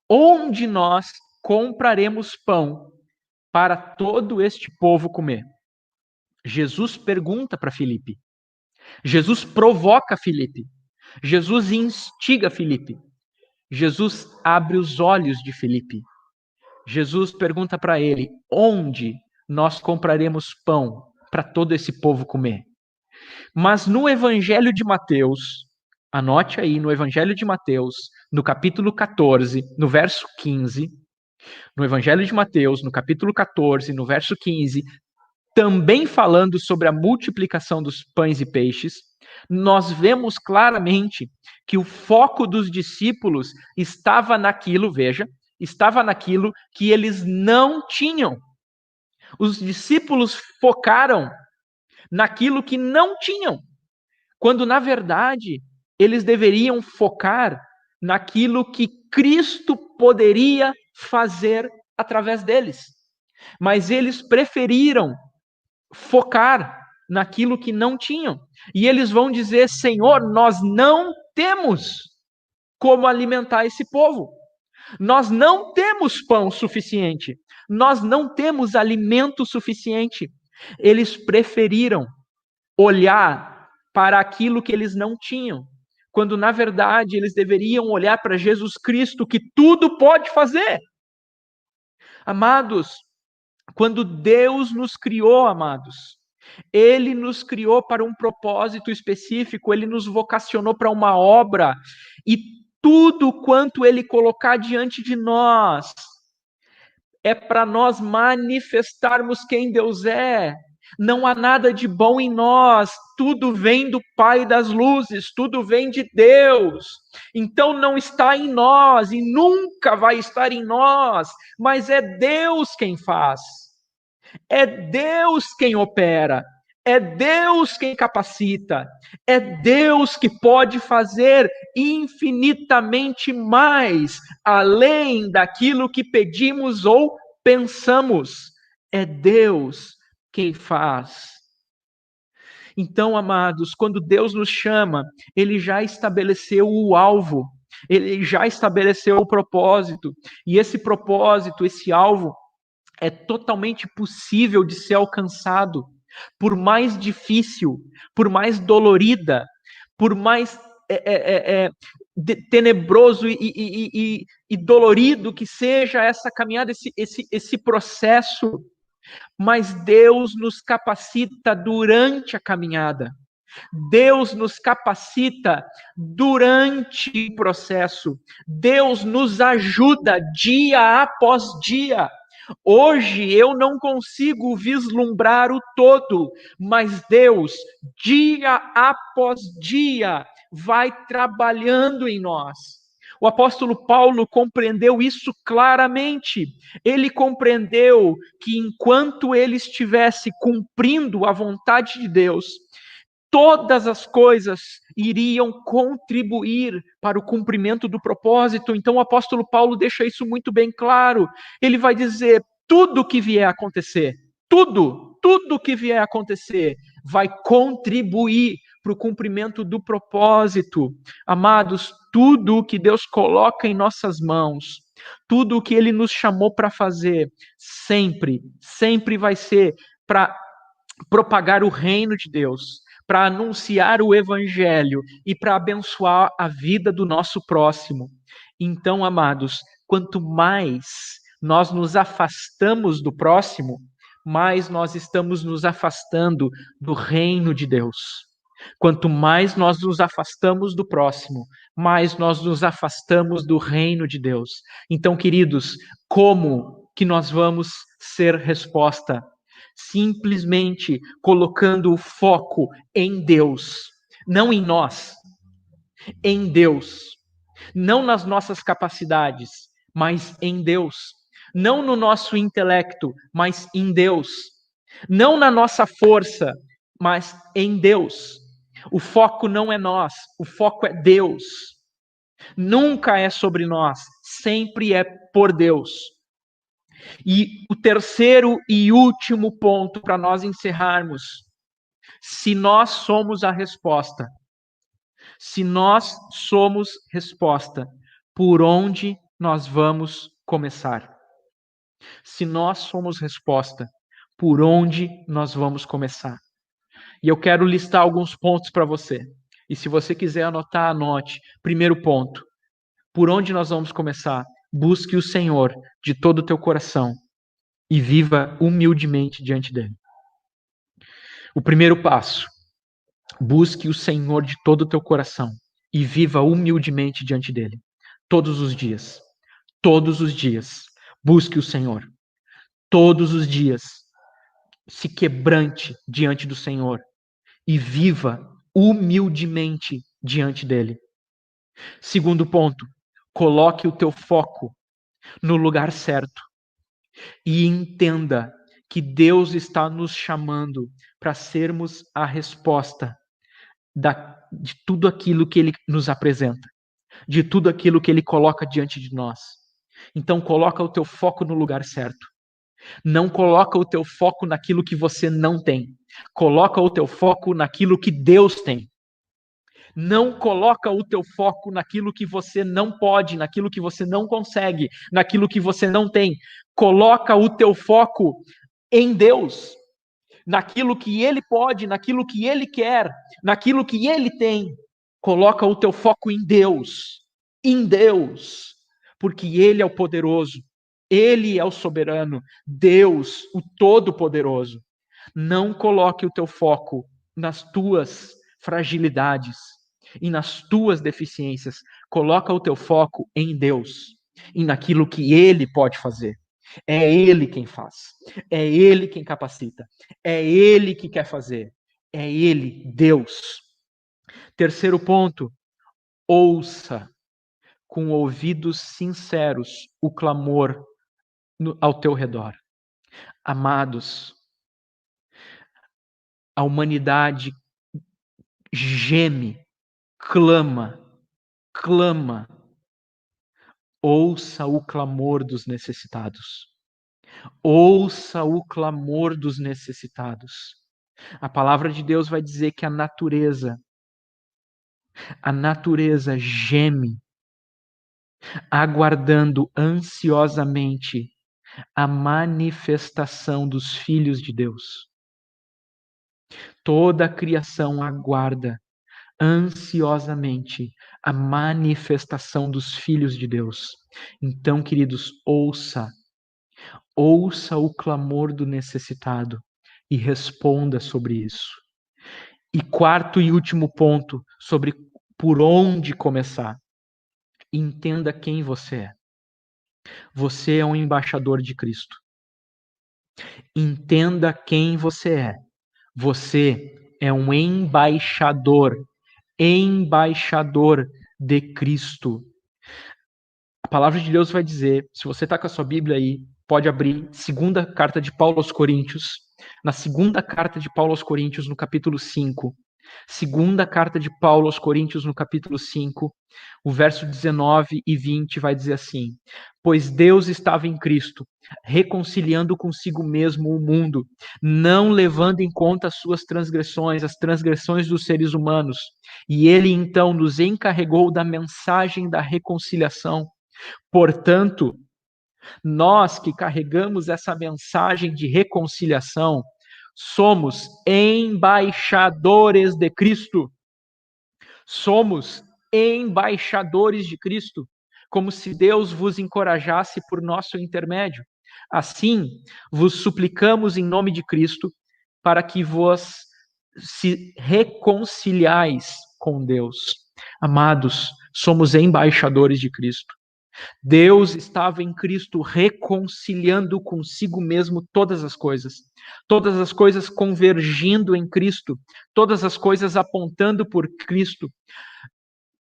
Onde nós compraremos pão para todo este povo comer? Jesus pergunta para Filipe. Jesus provoca Filipe. Jesus instiga Filipe. Jesus abre os olhos de Filipe. Jesus pergunta para ele: onde nós compraremos pão para todo esse povo comer? Mas no Evangelho de Mateus, anote aí, no Evangelho de Mateus, no capítulo 14, no verso 15, no Evangelho de Mateus, no capítulo 14, no verso 15, também falando sobre a multiplicação dos pães e peixes, nós vemos claramente que o foco dos discípulos estava naquilo, veja, estava naquilo que eles não tinham. Os discípulos focaram naquilo que não tinham, quando na verdade eles deveriam focar naquilo que Cristo poderia fazer através deles. Mas eles preferiram focar naquilo que não tinham. E eles vão dizer: Senhor, nós não temos como alimentar esse povo. Nós não temos pão suficiente. Nós não temos alimento suficiente. Eles preferiram olhar para aquilo que eles não tinham, quando na verdade eles deveriam olhar para Jesus Cristo, que tudo pode fazer. Amados, quando Deus nos criou, amados, Ele nos criou para um propósito específico, Ele nos vocacionou para uma obra, e tudo quanto Ele colocar diante de nós é para nós manifestarmos quem Deus é. Não há nada de bom em nós, tudo vem do Pai das luzes, tudo vem de Deus. Então não está em nós e nunca vai estar em nós, mas é Deus quem faz. É Deus quem opera, é Deus quem capacita, é Deus que pode fazer infinitamente mais, além daquilo que pedimos ou pensamos. É Deus quem faz. Então, amados, quando Deus nos chama, Ele já estabeleceu o alvo, Ele já estabeleceu o propósito, e esse propósito, esse alvo, é totalmente possível de ser alcançado, por mais difícil, por mais dolorida, por mais tenebroso e dolorido que seja essa caminhada, esse processo, mas Deus nos capacita durante a caminhada. Deus nos capacita durante o processo. Deus nos ajuda dia após dia. Hoje eu não consigo vislumbrar o todo, mas Deus, dia após dia, vai trabalhando em nós. O apóstolo Paulo compreendeu isso claramente. Ele compreendeu que enquanto ele estivesse cumprindo a vontade de Deus, todas as coisas iriam contribuir para o cumprimento do propósito. Então o apóstolo Paulo deixa isso muito bem claro. Ele vai dizer: tudo que vier a acontecer, tudo que vier a acontecer, vai contribuir para o cumprimento do propósito. Amados, tudo o que Deus coloca em nossas mãos, tudo o que Ele nos chamou para fazer, sempre vai ser para propagar o reino de Deus, para anunciar o evangelho e para abençoar a vida do nosso próximo. Então, amados, quanto mais nós nos afastamos do próximo, mais nós estamos nos afastando do reino de Deus. Quanto mais nós nos afastamos do próximo, mais nós nos afastamos do reino de Deus. Então, queridos, como que nós vamos ser resposta? Simplesmente colocando o foco em Deus, não em nós, em Deus. Não nas nossas capacidades, mas em Deus. Não no nosso intelecto, mas em Deus. Não na nossa força, mas em Deus. O foco não é nós, o foco é Deus. Nunca é sobre nós, sempre é por Deus. E o terceiro e último ponto para nós encerrarmos: se nós somos a resposta, por onde nós vamos começar? Se nós somos resposta, por onde nós vamos começar? E eu quero listar alguns pontos para você. E se você quiser anotar, anote. Primeiro ponto: por onde nós vamos começar? Busque o Senhor de todo o teu coração e viva humildemente diante dele. O primeiro passo: busque o Senhor de todo o teu coração e viva humildemente diante dele. Todos os dias. Todos os dias. Busque o Senhor. Todos os dias. Se quebrante diante do Senhor e viva humildemente diante dele. Segundo ponto: coloque o teu foco no lugar certo e entenda que Deus está nos chamando para sermos a resposta de tudo aquilo que Ele nos apresenta, de tudo aquilo que Ele coloca diante de nós. Então coloca o teu foco no lugar certo. Não coloca o teu foco naquilo que você não tem. Coloca o teu foco naquilo que Deus tem. Não coloca o teu foco naquilo que você não pode, naquilo que você não consegue, naquilo que você não tem. Coloca o teu foco em Deus, naquilo que Ele pode, naquilo que Ele quer, naquilo que Ele tem. Coloca o teu foco em Deus, porque Ele é o poderoso, Ele é o soberano, Deus, o todo-poderoso. Não coloque o teu foco nas tuas fragilidades e nas tuas deficiências. Coloca o teu foco em Deus e naquilo que Ele pode fazer. É Ele quem faz, é Ele quem capacita, é Ele que quer fazer, é Ele, Deus. Terceiro ponto: ouça com ouvidos sinceros o clamor ao teu redor. Amados, a humanidade geme, clama. Ouça o clamor dos necessitados. Ouça o clamor dos necessitados. A palavra de Deus vai dizer que a natureza geme, aguardando ansiosamente a manifestação dos filhos de Deus. Toda a criação aguarda ansiosamente a manifestação dos filhos de Deus. Então, queridos, ouça o clamor do necessitado e responda sobre isso. E quarto e último ponto, sobre por onde começar. Entenda quem você é. Você é um embaixador de Cristo. Entenda quem você é. Você é um embaixador de Cristo. A palavra de Deus vai dizer, se você está com a sua Bíblia aí, pode abrir segunda carta de Paulo aos Coríntios. Na segunda carta de Paulo aos Coríntios, no capítulo 5. Segunda carta de Paulo aos Coríntios, no capítulo 5, o verso 19 e 20 vai dizer assim: pois Deus estava em Cristo, reconciliando consigo mesmo o mundo, não levando em conta as suas transgressões, as transgressões dos seres humanos. E ele então nos encarregou da mensagem da reconciliação. Portanto, nós que carregamos essa mensagem de reconciliação, somos embaixadores de Cristo. Somos embaixadores de Cristo, como se Deus vos encorajasse por nosso intermédio. Assim, vos suplicamos em nome de Cristo, para que vos se reconciliais com Deus. Amados, somos embaixadores de Cristo. Deus estava em Cristo reconciliando consigo mesmo todas as coisas convergindo em Cristo, todas as coisas apontando por Cristo.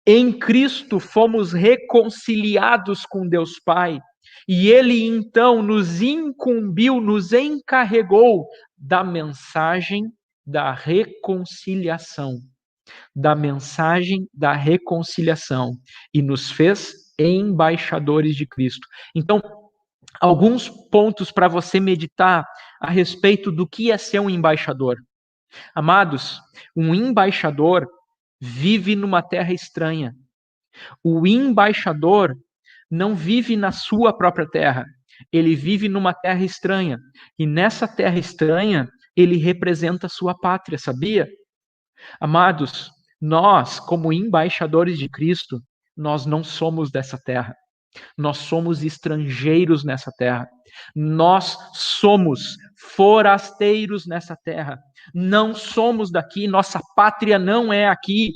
Em Cristo fomos reconciliados com Deus Pai, e Ele então nos incumbiu, nos encarregou da mensagem da reconciliação. Da mensagem da reconciliação, e nos fez embaixadores de Cristo. Então, alguns pontos para você meditar a respeito do que é ser um embaixador. Amados, um embaixador vive numa terra estranha. O embaixador não vive na sua própria terra. Ele vive numa terra estranha. E nessa terra estranha, ele representa a sua pátria, sabia? Amados, nós, como embaixadores de Cristo, nós não somos dessa terra. Nós somos estrangeiros nessa terra. Nós somos forasteiros nessa terra. Não somos daqui, nossa pátria não é aqui.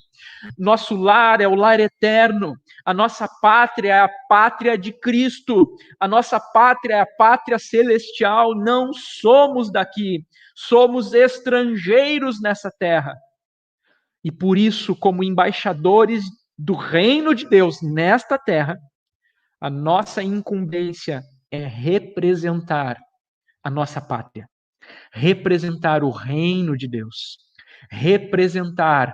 Nosso lar é o lar eterno. A nossa pátria é a pátria de Cristo. A nossa pátria é a pátria celestial. Não somos daqui. Somos estrangeiros nessa terra. E por isso, como embaixadores do reino de Deus nesta terra, a nossa incumbência é representar a nossa pátria, representar o reino de Deus, representar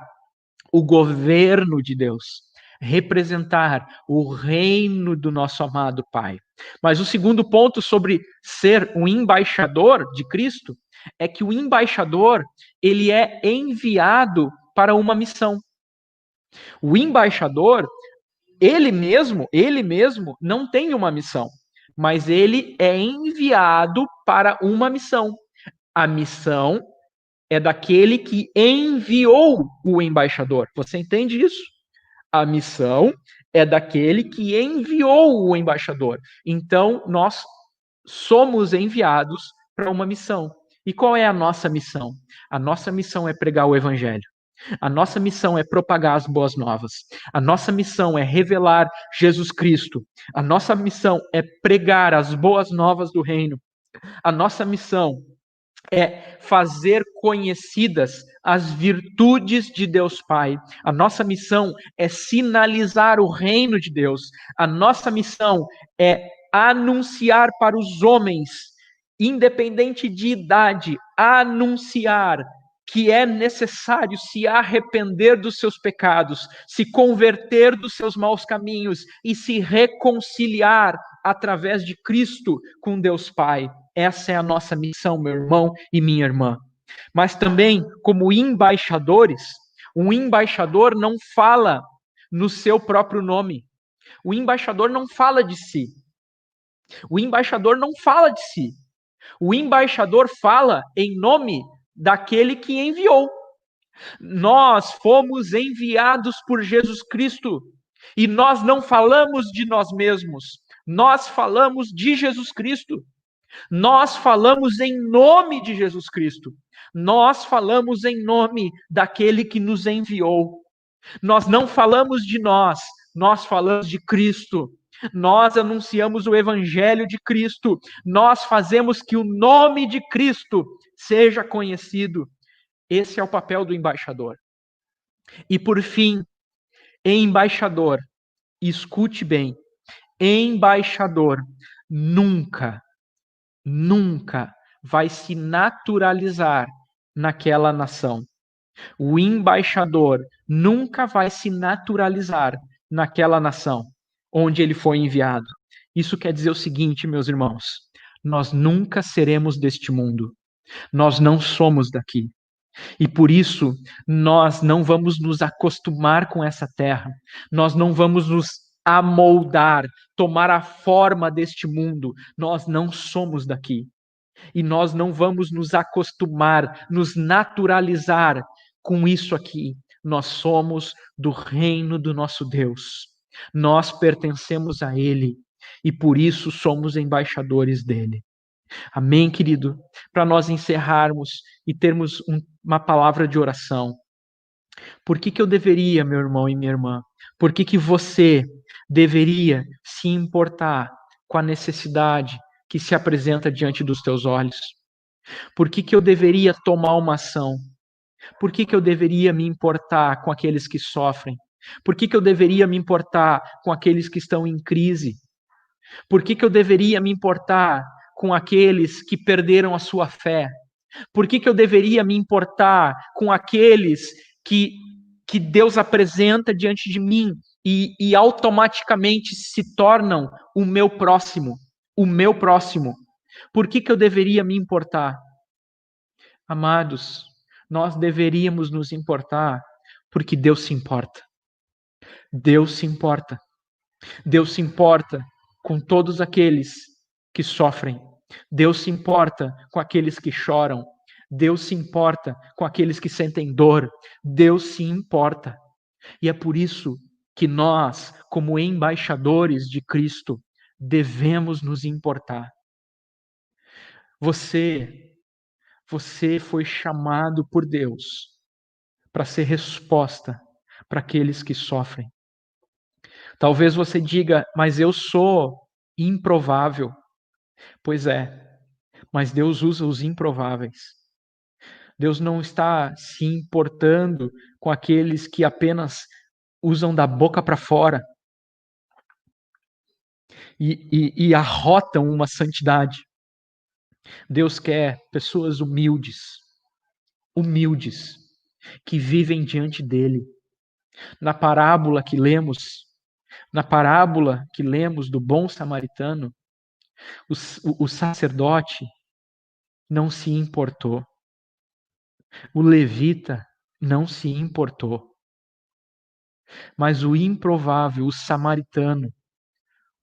o governo de Deus, representar o reino do nosso amado Pai. Mas o segundo ponto sobre ser um embaixador de Cristo é que o embaixador, ele é enviado para uma missão. O embaixador, ele mesmo não tem uma missão, mas ele é enviado para uma missão. A missão é daquele que enviou o embaixador. Você entende isso? A missão é daquele que enviou o embaixador. Então, nós somos enviados para uma missão. E qual é a nossa missão? A nossa missão é pregar o evangelho. A nossa missão é propagar as boas novas. A nossa missão é revelar Jesus Cristo. A nossa missão é pregar as boas novas do reino. A nossa missão é fazer conhecidas as virtudes de Deus Pai. A nossa missão é sinalizar o reino de Deus. A nossa missão é anunciar para os homens, independente de idade, anunciar que é necessário se arrepender dos seus pecados, se converter dos seus maus caminhos e se reconciliar através de Cristo com Deus Pai. Essa é a nossa missão, meu irmão e minha irmã. Mas também, como embaixadores, um embaixador não fala no seu próprio nome. O embaixador não fala de si. O embaixador não fala de si. O embaixador fala em nome daquele que enviou. Nós fomos enviados por Jesus Cristo e nós não falamos de nós mesmos. Nós falamos de Jesus Cristo. Nós falamos em nome de Jesus Cristo. Nós falamos em nome daquele que nos enviou. Nós não falamos de nós, nós falamos de Cristo. Nós anunciamos o evangelho de Cristo. Nós fazemos que o nome de Cristo seja conhecido. Esse é o papel do embaixador. E por fim, embaixador, escute bem, embaixador nunca vai se naturalizar naquela nação. O embaixador nunca vai se naturalizar naquela nação onde ele foi enviado. Isso quer dizer o seguinte, meus irmãos: nós nunca seremos deste mundo. Nós não somos daqui. E por isso, nós não vamos nos acostumar com essa terra. Nós não vamos nos amoldar, tomar a forma deste mundo. Nós não somos daqui. E nós não vamos nos acostumar, nos naturalizar com isso aqui. Nós somos do reino do nosso Deus. Nós pertencemos a Ele e por isso somos embaixadores dele. Amém, querido? Para nós encerrarmos e termos uma palavra de oração. Por que eu deveria, meu irmão e minha irmã? Por que você deveria se importar com a necessidade que se apresenta diante dos teus olhos? Por que eu deveria tomar uma ação? Por que eu deveria me importar com aqueles que sofrem? Por que eu deveria me importar com aqueles que estão em crise? Por que eu deveria me importar com aqueles que perderam a sua fé? Por que eu deveria me importar com aqueles que Deus apresenta diante de mim e automaticamente se tornam o meu próximo? O meu próximo. Por que eu deveria me importar? Amados, nós deveríamos nos importar porque Deus se importa. Deus se importa. Deus se importa com todos aqueles que sofrem. Deus se importa com aqueles que choram. Deus se importa com aqueles que sentem dor. Deus se importa. E é por isso que nós, como embaixadores de Cristo, devemos nos importar. Você foi chamado por Deus para ser resposta para aqueles que sofrem. Talvez você diga, mas eu sou improvável. Pois é, mas Deus usa os improváveis. Deus não está se importando com aqueles que apenas usam da boca para fora e arrotam uma santidade. Deus quer pessoas humildes, que vivem diante dele. Na parábola que lemos do bom samaritano, o sacerdote não se importou. O levita não se importou. Mas o improvável, o samaritano,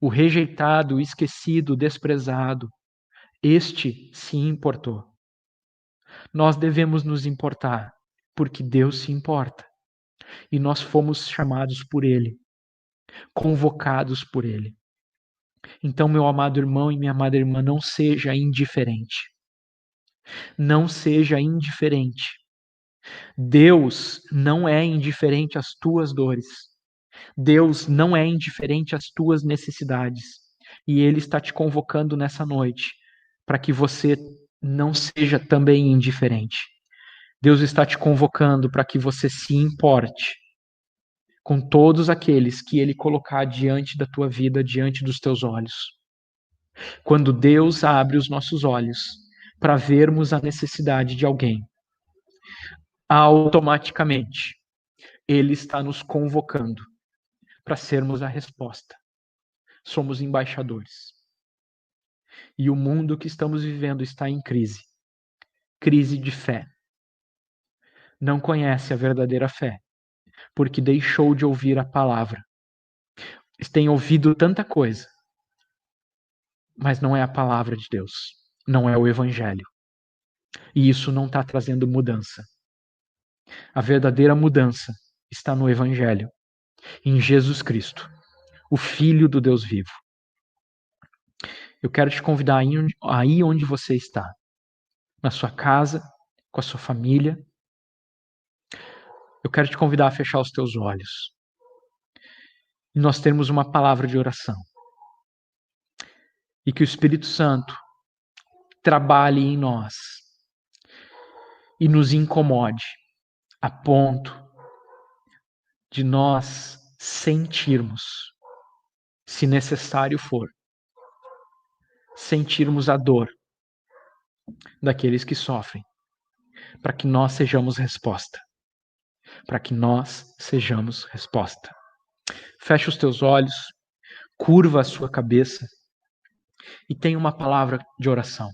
o rejeitado, o esquecido, o desprezado, este se importou. Nós devemos nos importar, porque Deus se importa. E nós fomos chamados por Ele, convocados por Ele. Então, meu amado irmão e minha amada irmã, não seja indiferente. Não seja indiferente. Deus não é indiferente às tuas dores. Deus não é indiferente às tuas necessidades. E Ele está te convocando nessa noite para que você não seja também indiferente. Deus está te convocando para que você se importe com todos aqueles que Ele colocar diante da tua vida, diante dos teus olhos. Quando Deus abre os nossos olhos para vermos a necessidade de alguém, automaticamente Ele está nos convocando para sermos a resposta. Somos embaixadores. E o mundo que estamos vivendo está em crise. Crise de fé. Não conhece a verdadeira fé, porque deixou de ouvir a palavra. Tem ouvido tanta coisa, mas não é a palavra de Deus. Não é o evangelho. E isso não está trazendo mudança. A verdadeira mudança está no evangelho, em Jesus Cristo, o Filho do Deus vivo. Eu quero te convidar aí onde você está, na sua casa, com a sua família. Eu quero te convidar a fechar os teus olhos. E nós termos uma palavra de oração. e que o Espírito Santo trabalhe em nós e nos incomode a ponto de nós sentirmos, se necessário for, sentirmos a dor daqueles que sofrem, para que nós sejamos resposta. Para que nós sejamos resposta. Feche os teus olhos, curva a sua cabeça e tenha uma palavra de oração.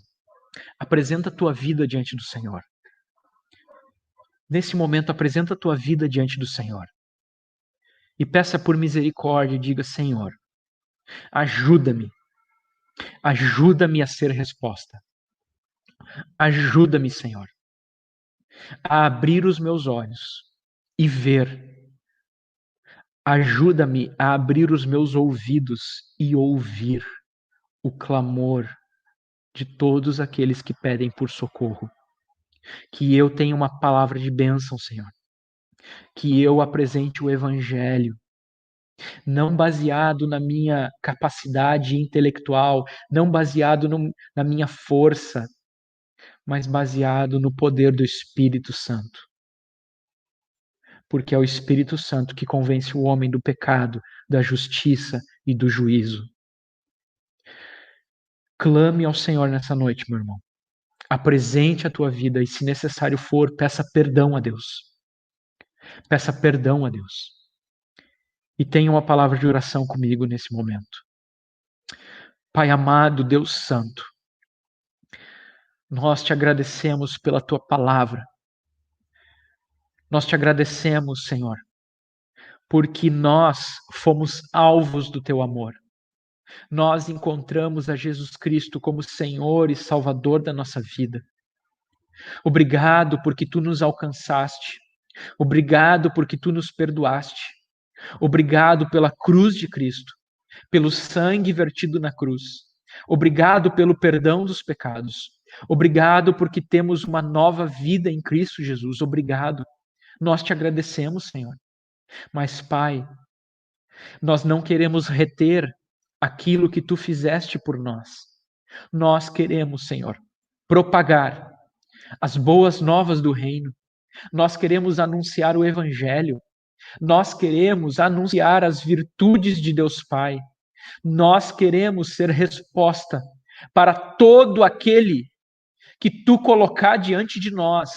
Apresenta a tua vida diante do Senhor. Nesse momento, apresenta a tua vida diante do Senhor. E peça por misericórdia e diga: Senhor, ajuda-me. Ajuda-me a ser resposta. Ajuda-me, Senhor, a abrir os meus olhos e ver. Ajuda-me a abrir os meus ouvidos e ouvir o clamor de todos aqueles que pedem por socorro. Que eu tenha uma palavra de bênção, Senhor. Que eu apresente o Evangelho, não baseado na minha capacidade intelectual, não baseado na minha força, mas baseado no poder do Espírito Santo. Porque é o Espírito Santo que convence o homem do pecado, da justiça e do juízo. Clame ao Senhor nessa noite, meu irmão. Apresente a tua vida e, se necessário for, peça perdão a Deus. Peça perdão a Deus. E tenha uma palavra de oração comigo nesse momento. Pai amado, Deus Santo, nós te agradecemos pela tua palavra. Nós te agradecemos, Senhor, porque nós fomos alvos do teu amor. Nós encontramos a Jesus Cristo como Senhor e Salvador da nossa vida. Obrigado porque tu nos alcançaste. Obrigado porque tu nos perdoaste. Obrigado pela cruz de Cristo, pelo sangue vertido na cruz. Obrigado pelo perdão dos pecados. Obrigado porque temos uma nova vida em Cristo Jesus. Obrigado. Nós te agradecemos, Senhor. Mas, Pai, nós não queremos reter aquilo que tu fizeste por nós. Nós queremos, Senhor, propagar as boas novas do reino. Nós queremos anunciar o Evangelho. Nós queremos anunciar as virtudes de Deus Pai. Nós queremos ser resposta para todo aquele que tu colocar diante de nós,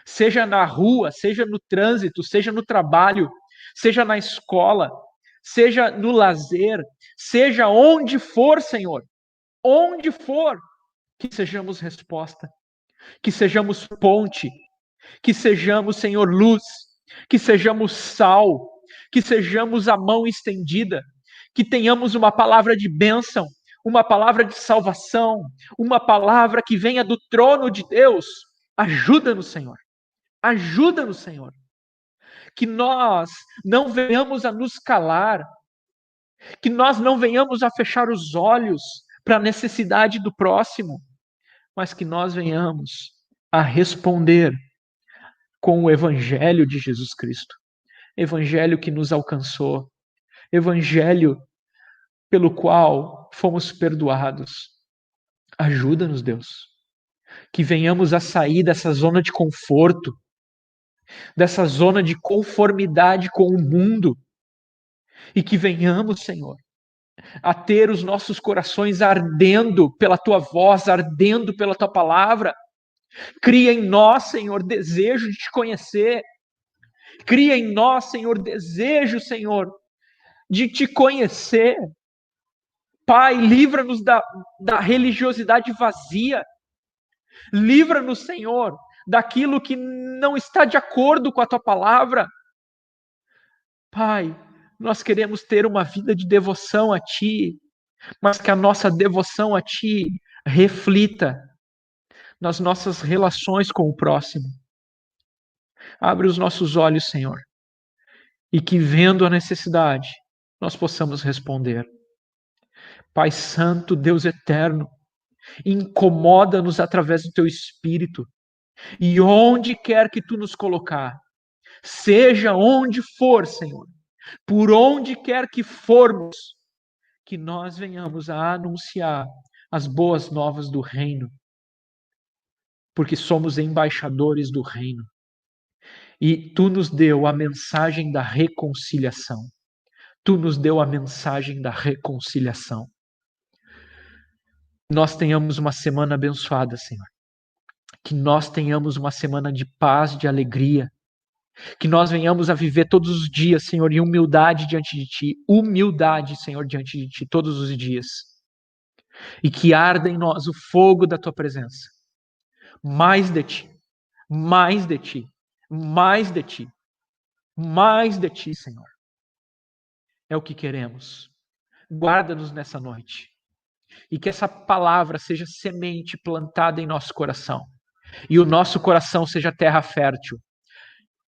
seja na rua, seja no trânsito, seja no trabalho, seja na escola, seja no lazer, seja onde for, Senhor, onde for, que sejamos resposta, que sejamos ponte, que sejamos, Senhor, luz, que sejamos sal, que sejamos a mão estendida, que tenhamos uma palavra de bênção, uma palavra de salvação, uma palavra que venha do trono de Deus. Ajuda-nos, Senhor. Ajuda-nos, Senhor. Que nós não venhamos a nos calar, que nós não venhamos a fechar os olhos para a necessidade do próximo, mas que nós venhamos a responder com o Evangelho de Jesus Cristo. Evangelho que nos alcançou. Evangelho pelo qual fomos perdoados. Ajuda-nos, Deus. Que venhamos a sair dessa zona de conforto, dessa zona de conformidade com o mundo, e que venhamos, Senhor, a ter os nossos corações ardendo pela tua voz, ardendo pela tua palavra. Cria em nós, Senhor, desejo de te conhecer. Cria em nós, Senhor, desejo, Senhor, de te conhecer. Pai, livra-nos da religiosidade vazia. Livra-nos, Senhor, daquilo que não está de acordo com a tua palavra. Pai, nós queremos ter uma vida de devoção a ti, mas que a nossa devoção a ti reflita nas nossas relações com o próximo. Abre os nossos olhos, Senhor, e que, vendo a necessidade, nós possamos responder. Pai Santo, Deus Eterno, incomoda-nos através do Teu Espírito, e onde quer que Tu nos colocar, seja onde for, Senhor, por onde quer que formos, que nós venhamos a anunciar as boas novas do reino, porque somos embaixadores do reino. E tu nos deu a mensagem da reconciliação. Tu nos deu a mensagem da reconciliação. Nós tenhamos uma semana abençoada, Senhor. Que nós tenhamos uma semana de paz, de alegria. Que nós venhamos a viver todos os dias, Senhor, em humildade diante de Ti. Humildade, Senhor, diante de Ti, todos os dias. E que arda em nós o fogo da Tua presença. Mais de Ti, mais de Ti, mais de Ti, mais de Ti, Senhor. É o que queremos. Guarda-nos nessa noite. E que essa palavra seja semente plantada em nosso coração. E o nosso coração seja terra fértil.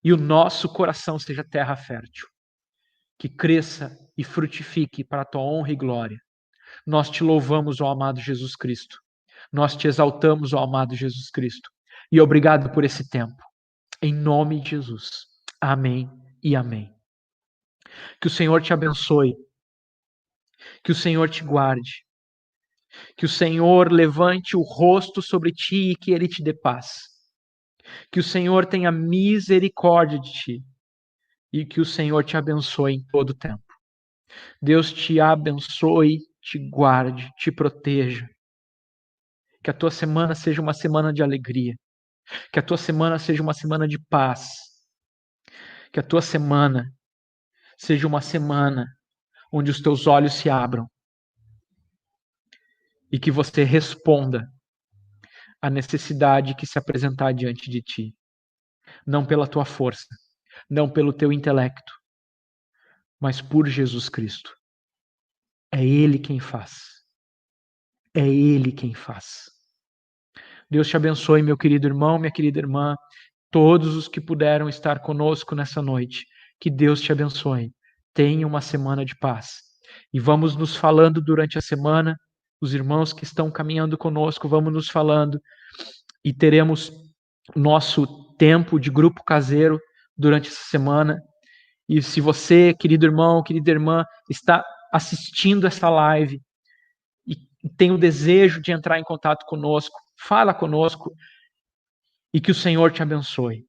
E o nosso coração seja terra fértil. Que cresça e frutifique para a tua honra e glória. Nós te louvamos, ó amado Jesus Cristo. Nós te exaltamos, ó amado Jesus Cristo. E obrigado por esse tempo. Em nome de Jesus. Amém e amém. Que o Senhor te abençoe. Que o Senhor te guarde. Que o Senhor levante o rosto sobre ti e que Ele te dê paz. Que o Senhor tenha misericórdia de ti. E que o Senhor te abençoe em todo o tempo. Deus te abençoe, te guarde, te proteja. Que a tua semana seja uma semana de alegria. Que a tua semana seja uma semana de paz. Que a tua semana seja uma semana onde os teus olhos se abram. E que você responda à necessidade que se apresentar diante de ti. Não pela tua força, não pelo teu intelecto, mas por Jesus Cristo. É Ele quem faz. É Ele quem faz. Deus te abençoe, meu querido irmão, minha querida irmã, todos os que puderam estar conosco nessa noite. Que Deus te abençoe. Tenha uma semana de paz. E vamos nos falando durante a semana. Os irmãos que estão caminhando conosco, vamos nos falando. E teremos nosso tempo de grupo caseiro durante essa semana. E se você, querido irmão, querida irmã, está assistindo essa live e tem o desejo de entrar em contato conosco, fala conosco e que o Senhor te abençoe.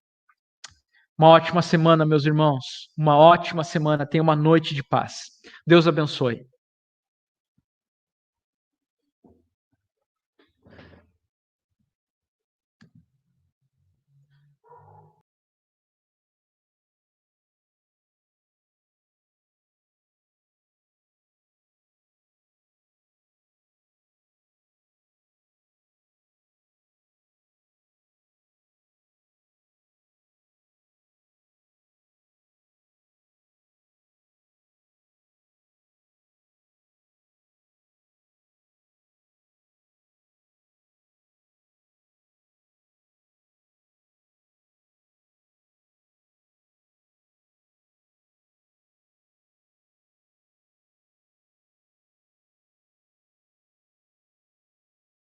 Uma ótima semana, meus irmãos. Uma ótima semana. Tenha uma noite de paz. Deus abençoe.